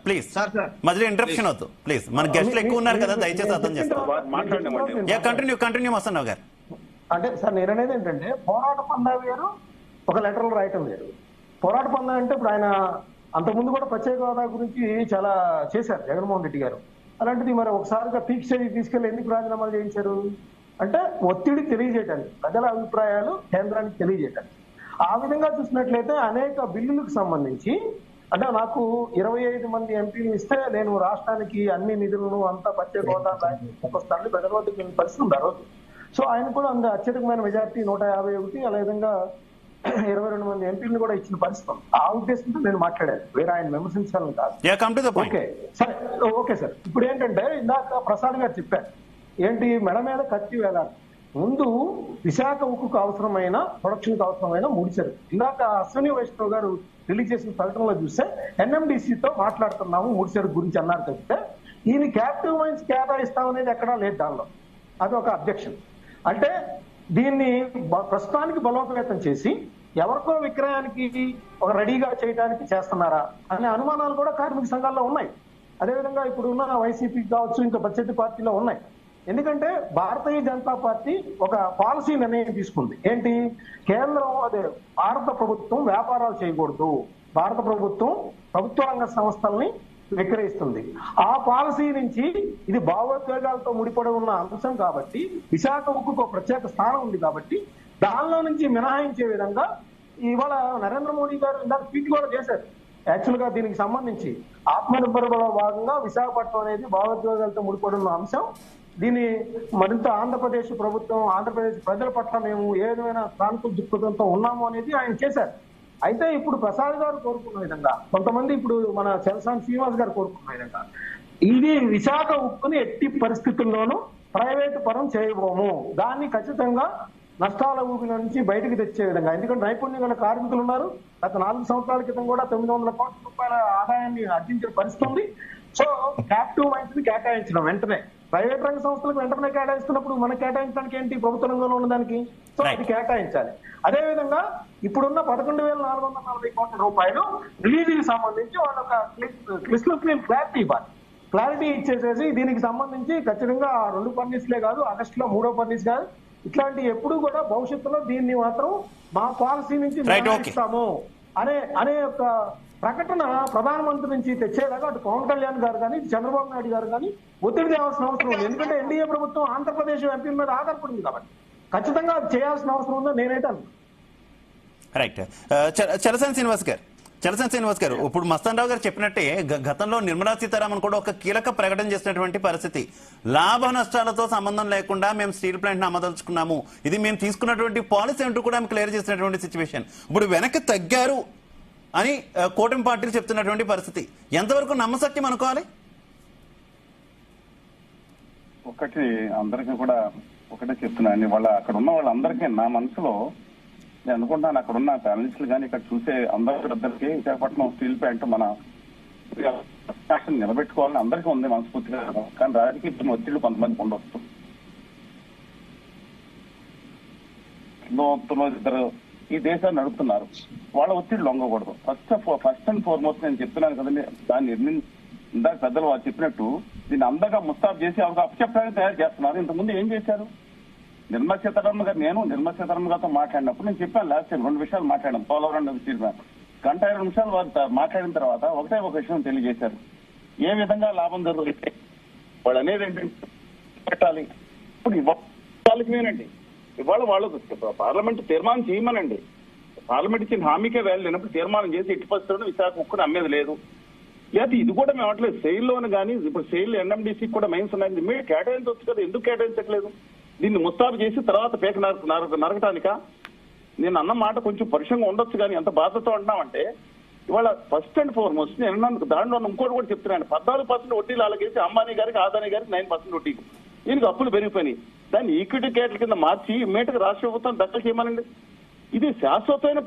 ప్లీజ్ మధ్యలో ఇంటరప్షన్ అవుతూ ప్లీజ్, మన గెస్ట్లు ఎక్కువ ఉన్నారు కదా, దయచేసి అర్థం చేస్తారు. కంటిన్యూ మసన్నావ్ గారు. అంటే సార్ నేను అనేది ఏంటంటే పోరాట పందా వేరు, ఒక లెటర్లు రాయటం వేరు. పోరాట పందా అంటే ఇప్పుడు ఆయన అంతకుముందు కూడా ప్రత్యేక హోదా గురించి చాలా చేశారు జగన్మోహన్ రెడ్డి గారు. అలాంటిది మరి ఒకసారిగా పీక్ స్టేజ్ తీసుకెళ్లి ఎందుకు రాజీనామాలు చేయించారు అంటే ఒత్తిడి తెలియజేయటానికి, ప్రజల అభిప్రాయాలు కేంద్రానికి తెలియజేయటానికి. ఆ విధంగా చూసినట్లయితే అనేక బిల్లులకు సంబంధించి, అంటే నాకు 25 మంది ఎంపీలు ఇస్తే నేను రాష్ట్రానికి అన్ని నిధులను అంతా ప్రత్యేక హోదా వస్తానని ప్రజల వద్దకు పరిస్థితి ఉంది ఆ రోజు. సో ఆయన కూడా అంత అత్యధికమైన మెజార్టీ 151, అలా విధంగా 22 మంది ఎంపీలను కూడా ఇచ్చిన పరిస్థితి. ఆ ఉద్దేశంతో నేను మాట్లాడాను, వేరే ఆయన విమర్శించాలని కాదు. ఓకే సరే, ఓకే సార్. ఇప్పుడు ఏంటంటే ఇందాక ప్రసాద్ గారు చెప్పారు, ఏంటి మెడ మీద కత్తి వేలాలి. ముందు విశాఖ ఉక్కుకు అవసరమైన, ప్రొడక్షన్కి అవసరమైన ముడిసరు. ఇందాక అశ్విని వైష్ణవ్ గారు రిలీజ్ చేసిన ప్రకటనలో చూస్తే NMDCతో మాట్లాడుతున్నాము ముడిసరు గురించి అన్నారు తప్పితే ఈయన క్యాప్టివ్ మైన్స్ కేటాయిస్తామనేది ఎక్కడా లేదు దానిలో. అది ఒక అబ్జెక్షన్. అంటే దీన్ని ప్రస్తుతానికి బలోపేతం చేసి ఎవరికో విక్రయానికి ఒక రెడీగా చేయడానికి చేస్తున్నారా అనే అనుమానాలు కూడా కార్మిక సంఘాల్లో ఉన్నాయి. అదేవిధంగా ఇప్పుడు ఉన్న వైసీపీ కావచ్చు, ఇంకా ప్రత్యర్థి పార్టీలో ఉన్నాయి. ఎందుకంటే భారతీయ జనతా పార్టీ ఒక పాలసీ నిర్ణయం తీసుకుంది. ఏంటి? కేంద్రం, భారత ప్రభుత్వం వ్యాపారాలు చేయకూడదు, భారత ప్రభుత్వం ప్రభుత్వ రంగ సంస్థల్ని విక్రయిస్తుంది. ఆ పాలసీ నుంచి ఇది భావోద్వేగాలతో ముడిపడి ఉన్న అంశం కాబట్టి, విశాఖ ఉక్కుకు ఒక ప్రత్యేక స్థానం ఉంది కాబట్టి దానిలో నుంచి మినహాయించే విధంగా ఇవాళ నరేంద్ర మోడీ గారు ఇందాక ట్వీట్ కూడా చేశారు. యాక్చువల్ గా దీనికి సంబంధించి ఆత్మనిర్భరలో భాగంగా విశాఖపట్నం అనేది భావోద్వేగాలతో ముడిపడి ఉన్న అంశం. దీన్ని మరింత ఆంధ్రప్రదేశ్ ప్రభుత్వం, ఆంధ్రప్రదేశ్ ప్రజల పట్ల మేము ఏ విధమైన సానుకూల దృక్పథంతో ఉన్నాము అనేది ఆయన చేశారు. అయితే ఇప్పుడు ప్రసాద్ గారు కోరుకున్న విధంగా, కొంతమంది ఇప్పుడు మన చలసాని శ్రీనివాస్ గారు కోరుకున్న విధంగా, ఇది విశాఖ ఉక్కుని ఎట్టి పరిస్థితుల్లోనూ ప్రైవేటు పరం చేయబోము, దాన్ని ఖచ్చితంగా నష్టాల ఊపిన నుంచి బయటకు తెచ్చే విధంగా. ఎందుకంటే నైపుణ్యం గల కార్మికులు ఉన్నారు. గత 4 సంవత్సరాల క్రితం కూడా 900 కోట్ల రూపాయల ఆదాయాన్ని ఆర్జించిన పరిస్థితి ఉంది. సో క్యాప్టివ్ మైన్స్ ని కేటాయించడం వెంటనే, ప్రైవేట్ రంగ సంస్థలకు వెంటనే కేటాయిస్తున్నప్పుడు మనం కేటాయించడానికి ఏంటి, ప్రభుత్వ రంగంలో ఉన్నదానికి. సో అది కేటాయించాలి. అదేవిధంగా ఇప్పుడున్న 11,440 కోట్ల రూపాయలు రిలీజుకి సంబంధించి వాళ్ళ ఒక క్లిస్టల్ క్లియర్ క్లారిటీ ఇవ్వాలి. క్లారిటీ ఇచ్చేసేసి దీనికి సంబంధించి ఖచ్చితంగా 2 ఫర్నిస్లే కాదు, ఆగస్టులో 3వ ఫర్నిస్ కాదు, ఇట్లాంటి ఎప్పుడు కూడా భవిష్యత్తులో దీన్ని మాత్రం మా పాలసీ నుంచి నిర్ణయిస్తాము అనే ఒక ప్రకటన ప్రధానమంత్రి నుంచి తెచ్చేలాగా అటు పవన్ కళ్యాణ్ గారు కానీ, చంద్రబాబు నాయుడు గారు కానీ ఒత్తిడి తేవాల్సిన అవసరం ఉంది. ఎందుకంటే ఎన్డీఏ ప్రభుత్వం ఆంధ్రప్రదేశ్ ఎంపీల మీద ఆధారపడింది కాబట్టి ఖచ్చితంగా చేయాల్సిన అవసరం ఉందో నేనైతే అనుకుంటున్నాను. రైట్. చలసాని శ్రీనివాస్ గారు, చలసాని శ్రీనివాస్ గారు, ఇప్పుడు మస్తాన్ రావు గారు చెప్పినట్టే గతంలో నిర్మలా సీతారామన్ కూడా ఒక కీలక ప్రకటన చేసినటువంటి పరిస్థితి. లాభ నష్టాలతో సంబంధం లేకుండా మేము స్టీల్ ప్లాంట్ ని అమదలుచుకున్నాము, ఇది మేము తీసుకున్నటువంటి పాలసీ అంటూ కూడా ఆమె క్లియర్ చేసినటువంటి సిచ్యువేషన్. ఇప్పుడు వెనక్కి తగ్గారు అని కూటమి పార్టీలు చెప్తున్నటువంటి పరిస్థితి ఎంతవరకు నమ్మసక్యం అనుకోవాలి? ఒకటి అందరికీ కూడా ఒకటే చెప్తున్నాను, వాళ్ళ అక్కడ ఉన్న వాళ్ళందరికీ నా మనసులో నేను అనుకుంటాను, అక్కడ ఉన్న ప్యానలిస్టులు కానీ ఇక్కడ చూసే అందరికీ విశాఖపట్నం స్టీల్ ప్లాంట్ మన నిలబెట్టుకోవాలని అందరికీ ఉంది మనస్ఫూర్తిగా. కానీ రాజకీయ ఒత్తిళ్లు కొంతమందికి ఉండొచ్చు. ఇద్దరు ఈ దేశాన్ని నడుపుతున్నారు, వాళ్ళ ఒత్తిడి లొంగకూడదు. ఫస్ట్ అండ్ ఫార్మోస్ట్ నేను చెప్తున్నాను కదండి, దాన్ని ఇందాక పెద్దలు వారు చెప్పినట్టు దీన్ని అందంగా ముస్తాబ్ చేసి ఒక అప్పచెప్పడానికి తయారు చేస్తున్నారు. ఇంతకుముందు ఏం చేశారు? నిర్మలా సీతారామన్ గారు, నేను నిర్మలా సీతారామన్ గారితో మాట్లాడినప్పుడు నేను చెప్పాను, లాస్ట్ టైం 2 విషయాలు మాట్లాడాను. పోలవరం గంట 20 నిమిషాలు వారు మాట్లాడిన తర్వాత ఒకటే ఒక విషయం తెలియజేశారు, ఏ విధంగా లాభం జరుగుతుంది వాళ్ళు అనేది ఏంటంటే పెట్టాలి. ఇప్పుడు ఇవ్వాలకేనండి, ఇవాళ వాళ్ళు పార్లమెంట్ తీర్మానం చేయమనండి. పార్లమెంట్ ఇచ్చిన హామీకే వేలు లేనప్పుడు తీర్మానం చేసి ఎట్టి పరిస్థితుల్లో విశాఖ ఉక్కుని అమ్మేది లేదు. లేదా ఇది కూడా మేము అట్లేదు సెయిల్లోని కానీ ఇప్పుడు సెయిల్ ఎన్ఎండిసి కూడా మైన్స్ ఉన్నాయి, మీరు కేటాయించవచ్చు కదా, ఎందుకు కేటాయించట్లేదు? దీన్ని ముస్తాబు చేసి తర్వాత పేక నరకటానికా? నేను అన్న మాట కొంచెం పరుషంగా ఉండొచ్చు, కానీ ఎంత బాధతో అంటున్నామంటే ఇవాళ ఫస్ట్ అండ్ ఫార్మోస్ట్ నేను దాంట్లో ఇంకోటి కూడా చెప్తున్నాను, 14% వడ్డీలు అలాగేసి అంబానీ గారికి ఆదానీ గారికి 9% వడ్డీకి దీనికి అప్పులు పెరిగిపోయినాయి. దాన్ని ఈక్విటీ కేటల కింద మార్చి ఇమ్మీడియట్ గా రాష్ట్ర ప్రభుత్వం దక్కలు చేయమనండి. ఇది శాశ్వతమైన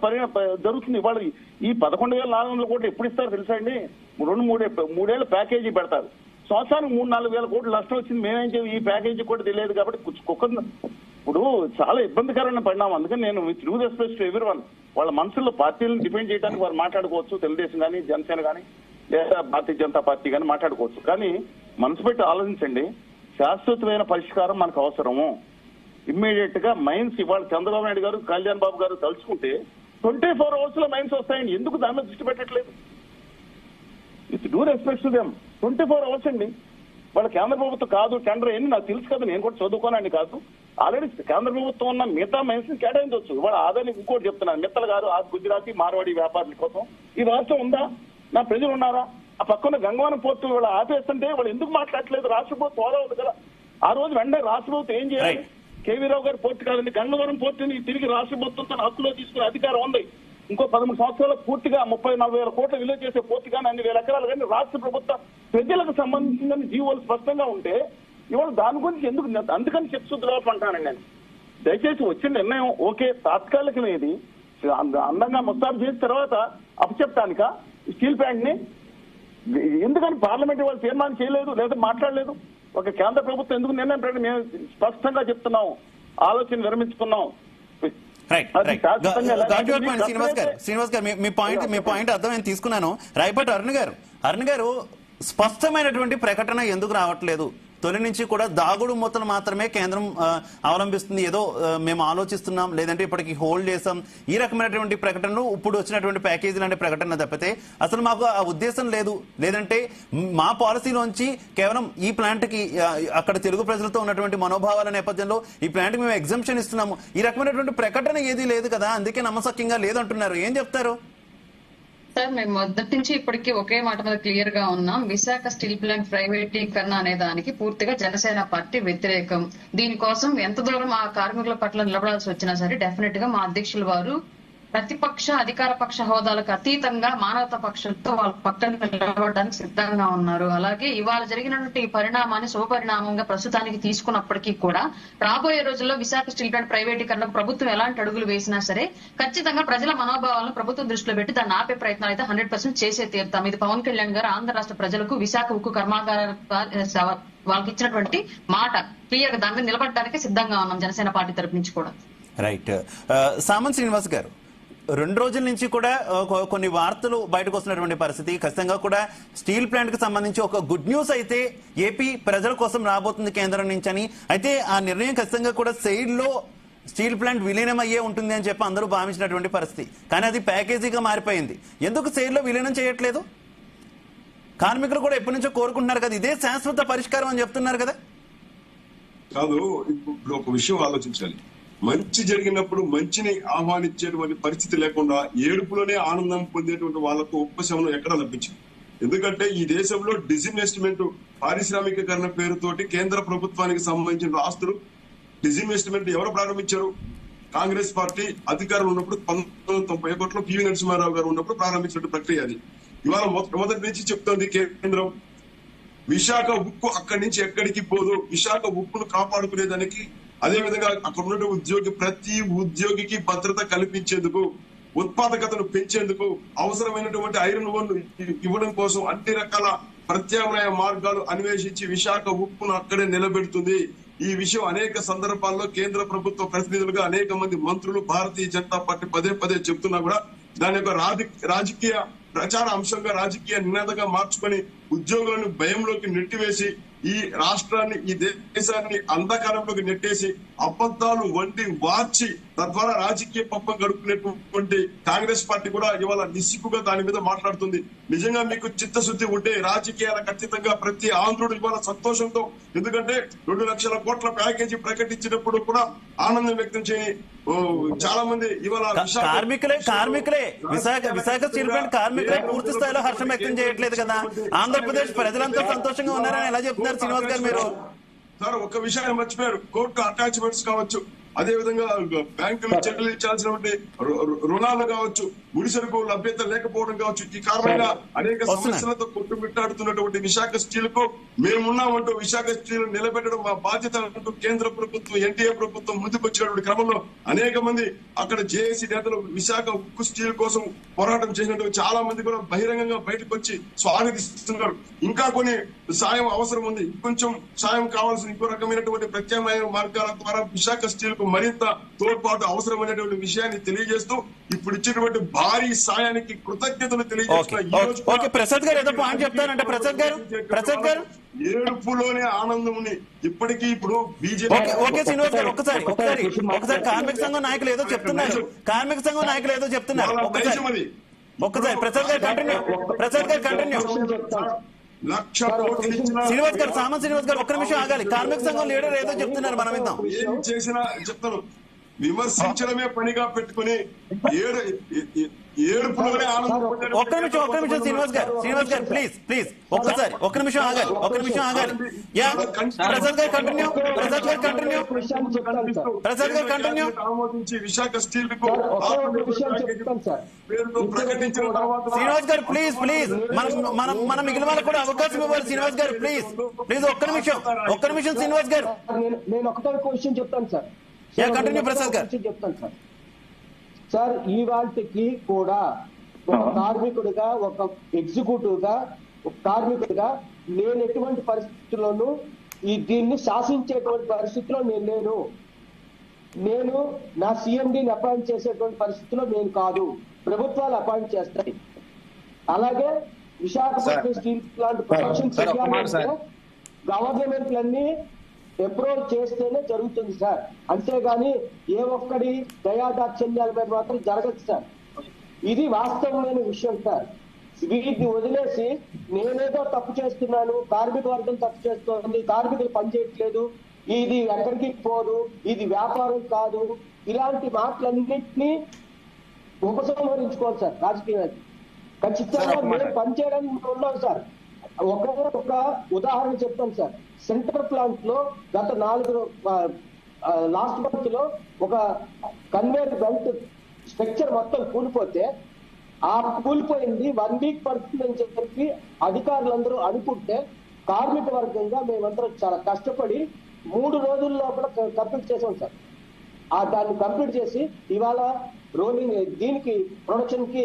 జరుగుతుంది. ఇవాళ ఈ 11,400 కోట్లు ఎప్పుడు ఇస్తారు తెలుసా అండి? 2-3 ప్యాకేజీ పెడతారు, సంవత్సరానికి 3-4 వేల కోట్లు నష్టం వచ్చింది. మేమేం చేయాలి? ఈ ప్యాకేజీ కూడా తెలియదు కాబట్టి ఇప్పుడు చాలా ఇబ్బందికరమైన పరిణామం. అందుకని నేను త్రూ రెస్పెక్ట్ టు ఎవ్రీవన్, వాళ్ళ మనసులో పార్టీలను డిఫెండ్ చేయడానికి వారు మాట్లాడుకోవచ్చు, తెలుగుదేశం కానీ జనసేన కానీ లేదా భారతీయ జనతా పార్టీ కానీ మాట్లాడుకోవచ్చు. కానీ మనసు పెట్టి ఆలోచించండి, శాశ్వతమైన పరిష్కారం మనకు అవసరము. ఇమ్మీడియట్ గా మైన్స్ ఇవాళ చంద్రబాబు నాయుడు గారు, కళ్యాణ్ బాబు గారు తలుచుకుంటే 24 అవర్స్ లో మైన్స్ వస్తాయండి. ఎందుకు దాని మీద దృష్టి పెట్టట్లేదు? It's due respect to them. 24 hours అండి. వాళ్ళ కేంద్ర ప్రభుత్వం కాదు టెండర్ ఏంటి నాకు తెలుసు కదా, నేను కూడా చదువుకోనండి కాదు. ఆల్రెడీ కేంద్ర ప్రభుత్వం ఉన్న మిగతా మైన్స్ ని కేటాయించవచ్చు. ఇవాళ ఆదాని ఇంకోటి చెప్తున్నాను, మిత్తలు గారు ఆ గుజరాతీ మార్వాడి వ్యాపారుల కోసం ఈ రాష్ట్రం ఉందా? నా ప్రజలు ఉన్నారా? ఆ పక్కన గంగవరం పోర్టు వాళ్ళు ఆపేస్తుంటే వాళ్ళు ఎందుకు మాట్లాడట్లేదు? రాష్ట్ర ప్రభుత్వం హోదా ఉంది కదా. ఆ రోజు వెంటనే రాష్ట్ర ప్రభుత్వం ఏం చేయాలి? కేవీ రావు గారి పోర్టు కాదండి, గంగవరం పోర్టుని తిరిగి రాష్ట్ర ప్రభుత్వంతో హక్కులో తీసుకునే అధికారం ఉంది. ఇంకో 13 సంవత్సరాలు పూర్తిగా 30-40 వేల కోట్ల విలువ చేసే పోర్టు కానీ అన్ని వేల ఎకరాలు కానీ రాష్ట్ర ప్రభుత్వ ప్రజలకు సంబంధించిందని జీవోలు స్పష్టంగా ఉంటే ఇవాళ దాని గురించి ఎందుకు? అందుకని చిత్తశుద్ధిలోపు అంటానండి నేను. దయచేసి వచ్చిన నిర్ణయం ఓకే తాత్కాలికమేది, అందంగా ముస్తాబు చేసిన తర్వాత అప్పచెప్తానిక స్టీల్ ప్లాంట్ ని ఎందుకని పార్లమెంట్ వాళ్ళు తీర్మానం చేయలేదు లేదా మాట్లాడలేదు? ఒక కేంద్ర ప్రభుత్వం ఎందుకు నిర్ణయం పెట్టండి? మేము స్పష్టంగా చెప్తున్నాం, ఆలోచన విరమించుకున్నాం. శ్రీనివాస్ గారు మీ పాయింట్ అర్థం తీసుకున్నాను. రాయపాటి అరుణ్ గారు స్పష్టమైనటువంటి ప్రకటన ఎందుకు రావట్లేదు? తొలి నుంచి కూడా దాగుడు మూతలు మాత్రమే కేంద్రం అవలంబిస్తుంది. ఏదో మేము ఆలోచిస్తున్నాం, లేదంటే ఇప్పటికి హోల్డ్ చేసాం, ఈ రకమైనటువంటి ప్రకటనలు ఇప్పుడు వచ్చినటువంటి ప్యాకేజీ లాంటి ప్రకటన తప్పితే అసలు మాకు ఆ ఉద్దేశం లేదు. లేదంటే మా పాలసీలోంచి కేవలం ఈ ప్లాంట్ కి అక్కడ తెలుగు ప్రజలతో ఉన్నటువంటి మనోభావాల నేపథ్యంలో ఈ ప్లాంట్ కి మేము ఎగ్జంప్షన్ ఇస్తున్నాము, ఈ రకమైనటువంటి ప్రకటన ఏది లేదు కదా, అందుకే నమ్మసక్యంగా లేదంటున్నారు. ఏం చెప్తారు సార్? మేము మొదటి నుంచి ఇప్పటికీ ఒకే మాట మీద క్లియర్ గా ఉన్నాం. విశాఖ స్టీల్ ప్లాంట్ ప్రైవేటీకరణ అనే దానికి పూర్తిగా జనసేన పార్టీ వ్యతిరేకం. దీనికోసం ఎంత దూరం ఆ కార్మికుల పట్ల నిలబడాల్సి వచ్చినా సరే డెఫినెట్ గా మా అధ్యక్షులు వారు ప్రతిపక్ష అధికార పక్ష హోదాలకు అతీతంగా మానవతా పక్షంతో వాళ్ళ పక్కన నిలబడడానికి సిద్ధంగా ఉన్నారు. అలాగే ఇవాళ జరిగినటువంటి పరిణామాన్ని శుభపరిణామంగా ప్రస్తుతానికి తీసుకున్నప్పటికీ కూడా రాబోయే రోజుల్లో విశాఖ స్టీల్ ప్లాంట్ ప్రైవేటీకరణకు ప్రభుత్వం ఎలాంటి అడుగులు వేసినా సరే ఖచ్చితంగా ప్రజల మనోభావాలను ప్రభుత్వం దృష్టిలో పెట్టి దాన్ని ఆపే ప్రయత్నాలు అయితే 100% చేసే తీరుతాం. ఇది పవన్ కళ్యాణ్ గారు ఆంధ్ర రాష్ట్ర ప్రజలకు విశాఖ ఉక్కు కర్మాగార వాళ్ళకి ఇచ్చినటువంటి మాట. క్లియర్ గా దాని మీద నిలబడడానికి సిద్ధంగా ఉన్నాం జనసేన పార్టీ తరపు నుంచి కూడా. రైట్. సామంత్ శ్రీనివాస్ గారు, 2 రోజుల నుంచి కూడా కొన్ని వార్తలు బయటకు వస్తున్నటువంటి పరిస్థితి, ఖచ్చితంగా కూడా స్టీల్ ప్లాంట్ కి సంబంధించి ఒక గుడ్ న్యూస్ అయితే ఏపీ ప్రజల కోసం రాబోతుంది కేంద్రం నుంచి అని. అయితే ఆ నిర్ణయం ఖచ్చితంగా కూడా సెయిల్ లో స్టీల్ ప్లాంట్ విలీనం అయ్యే ఉంటుంది అని చెప్పి అందరూ భావించినటువంటి పరిస్థితి. కానీ అది ప్యాకేజీగా మారిపోయింది. ఎందుకు సెయిల్ లో విలీనం చేయట్లేదు? కార్మికులు కూడా ఎప్పటి నుంచో కోరుకుంటున్నారు కదా, ఇదే శాశ్వత పరిష్కారం అని చెప్తున్నారు కదా. కాదు, ఇప్పుడు ఒక విషయం ఆలోచించాలి. మంచి జరిగినప్పుడు మంచిని ఆహ్వానించేటువంటి పరిస్థితి లేకుండా ఏడుపులోనే ఆనందం పొందేటువంటి వాళ్ళకు ఉపశమనం ఎక్కడ లభించింది? ఎందుకంటే ఈ దేశంలో డిజిన్వెస్ట్మెంట్ పారిశ్రామికీకరణ పేరుతోటి కేంద్ర ప్రభుత్వానికి సంబంధించిన ఆస్తులు డిజిన్వెస్ట్మెంట్ ఎవరు ప్రారంభించారు? కాంగ్రెస్ పార్టీ అధికారంలో ఉన్నప్పుడు 1991లో పివి నరసింహారావు గారు ఉన్నప్పుడు ప్రారంభించిన ప్రక్రియ అది. ఇవాళ మొదటి నుంచి చెప్తోంది కేంద్రం, విశాఖ ఉక్కు అక్కడి నుంచి ఎక్కడికి పోదు, విశాఖ ఉక్కును కాపాడుకునేదానికి, అదే విధంగా అక్కడ ఉన్న ప్రతి ఉద్యోగికి భద్రత కల్పించేందుకు, ఉత్పాదకతను పెంచేందుకు అవసరమైనటువంటి ఐరన్ ఓర్ను ఇవ్వడం కోసం అన్ని రకాల ప్రత్యామ్నాయ మార్గాలు అన్వేషించి విశాఖ ఉక్కును అక్కడే నిలబెడుతుంది. ఈ విషయం అనేక సందర్భాల్లో కేంద్ర ప్రభుత్వ ప్రతినిధులుగా అనేక మంది మంత్రులు భారతీయ జనతా పార్టీ పదే చెప్తున్నా కూడా దాని యొక్క రాజకీయ ప్రచార అంశంగా, రాజకీయ నినాదంగా మార్చుకొని ఉద్యోగులను భయంలోకి నెట్టివేసి ఈ రాష్ట్రాన్ని, ఈ దేశాన్ని అంధకారంలోకి నెట్టేసి అబద్ధాలు వండి వార్చి తద్వారా రాజకీయ పప్పం గడుపుకునేటువంటి కాంగ్రెస్ పార్టీ కూడా ఇవాళ నిస్సిగ్గుగా దాని మీద మాట్లాడుతుంది. నిజంగా మీకు చిత్తశుద్ధి ఉంటే రాజకీయాలకు ఖచ్చితంగా ప్రతి ఆంధ్రుడు ఇవాళ సంతోషంతో, ఎందుకంటే 2 లక్షల కోట్ల ప్యాకేజీ ప్రకటించినప్పుడు కూడా ఆనందం వ్యక్తం చేయని చాలా మంది ఇవాళ కార్మికులే విశాఖ స్టీల్ ప్లాంట్ కార్మికులే పూర్తి స్థాయిలో హర్షం వ్యక్తం చేయట్లేదు కదా. ఆంధ్రప్రదేశ్ ప్రజలంతా సంతోషంగా ఉన్నారని ఎలా చెప్తున్నారు శ్రీనివాస్ గారు మీరు? సార్ ఒక విషయాన్ని మర్చిపోయారు, కోర్టు అటాచ్మెంట్స్ కావచ్చు, అదే విధంగా బ్యాంకులు చెల్లించాల్సినటువంటి రుణాలు కావచ్చు, ముడిసరుకు లభ్యత లేకపోవడం కావచ్చు, ఈ కారణంగా అనేక సమస్యలతో కొట్టుమిట్టాడుతున్నటువంటి విశాఖ స్టీల్ కు మేమున్నామంటూ విశాఖ స్టీల్ నిలబెట్టడం మా బాధ్యత అంటూ కేంద్ర ప్రభుత్వం, ఎన్డీఏ ప్రభుత్వం ముందుకు వచ్చినటువంటి క్రమంలో అనేక మంది అక్కడ జేఏసీ నేతలు విశాఖ ఉక్కు స్టీల్ కోసం పోరాటం చేసినట్టు చాలా మంది కూడా బహిరంగంగా బయటకు వచ్చి స్వాగతిస్తున్నారు. ఇంకా కొన్ని సాయం అవసరం ఉంది, కొంచెం సాయం కావాల్సిన ఇంకో రకమైనటువంటి ప్రత్యామ్నాయ మార్గాల ద్వారా విశాఖ స్టీల్ కు మరింత తోడ్పాటు అవసరమైనటువంటి విషయాన్ని తెలియజేస్తూ ఇప్పుడు ఇచ్చినటువంటి భారీ సాయానికి కృతజ్ఞతలు తెలియజేస్తున్నారు. ప్రసాద్ గారు ఏదో పాయింట్ చెప్తారంటే ప్రసాద్ గారు ఏడుపులోనే ఆనందం ఉంది ఇప్పటికీ. ఇప్పుడు బీజేపీ శ్రీనివాస్ గారు ఒకసారి కార్మిక సంఘం నాయకులు ఏదో చెప్తున్నారు, ఒక్కసారి ప్రసాద్ గారు కంటిన్యూ. శ్రీనివాస్ గారు, సామంత్ శ్రీనివాస్ గారు ఒక్క నిమిషం ఆగాలి. కార్మిక సంఘం లీడర్ ఏదో చెప్తున్నారు, మనం విందాం. ఏం చేసినా చెప్తాను, విమర్శించడమే పనిగా పెట్టుకుని ఏడుపులోనే ఆనందం. ఒక్క నిమిషం శ్రీనివాస్ గారు ప్లీజ్ ఒక్క నిమిషం ఆగాలి. ప్రసాద్ గారు కంటిన్యూ. విశాఖ స్టీల్ ప్రకటించిన తర్వాత శ్రీనివాస్ గారు ప్లీజ్ మన మిగిలిన వాళ్ళకి కూడా అవకాశం ఇవ్వాలి. శ్రీనివాస్ గారు ప్లీజ్ ఒక్క నిమిషం శ్రీనివాస్ గారు. నేను ఒకటే క్వశ్చన్ చెప్తాను సార్. కంటిన్యూ ప్రసాద్ గారు. చెప్తాను సార్ ఇవాళకి కూడా ఒక కార్మికుడిగా, ఒక ఎగ్జిక్యూటివ్ గా, ఒక కార్మికుడిగా నేను ఎటువంటి పరిస్థితుల్లోనూ దీన్ని శాసించేటువంటి పరిస్థితిలో నేను నా సిఎండిని అపాయింట్ చేసేటువంటి పరిస్థితిలో నేను కాదు, ప్రభుత్వాలు అపాయింట్ చేస్తాయి. అలాగే విశాఖపట్నం స్టీల్ ప్లాంట్ ప్రొడక్షన్ గవర్నమెంట్లన్నీ అప్రూవల్ చేస్తేనే జరుగుతుంది సార్, అంతేగాని ఏ ఒక్కడి దయాదాక్షిణ్యాల మీద మాత్రం జరగదు సార్. ఇది వాస్తవమైన విషయం సార్. వీటిని వదిలేసి నేనేదో తప్పు చేస్తున్నాను, కార్మిక వర్గం తప్పు చేస్తోంది, కార్మికులు పనిచేయట్లేదు, ఇది ఎక్కడికి పోదు, ఇది వ్యాపారం కాదు, ఇలాంటి మాటలన్నింటినీ ఉపసంహరించుకోవాలి సార్ రాజకీయానికి. ఖచ్చితంగా మేము పనిచేయడానికి ఉన్నాం సార్. ఒక ఉదాహరణ చెప్తాను సార్. సెంట్రల్ ప్లాంట్ లో గత లాస్ట్ మంత్ లో ఒక కన్వేయర్ బెల్ట్ స్ట్రక్చర్ మొత్తం కూలిపోతే, ఆ కూలిపోయింది 1 వీక్ పడుతుందని చెప్పి అధికారులందరూ అనుకుంటే, కార్మిక వర్గంగా మేమందరం చాలా కష్టపడి 3 రోజుల్లో కూడా కంప్లీట్ చేసాం సార్. దాన్ని కంప్లీట్ చేసి ఇవాళ రోలింగ్ దీనికి ప్రొడక్షన్ కి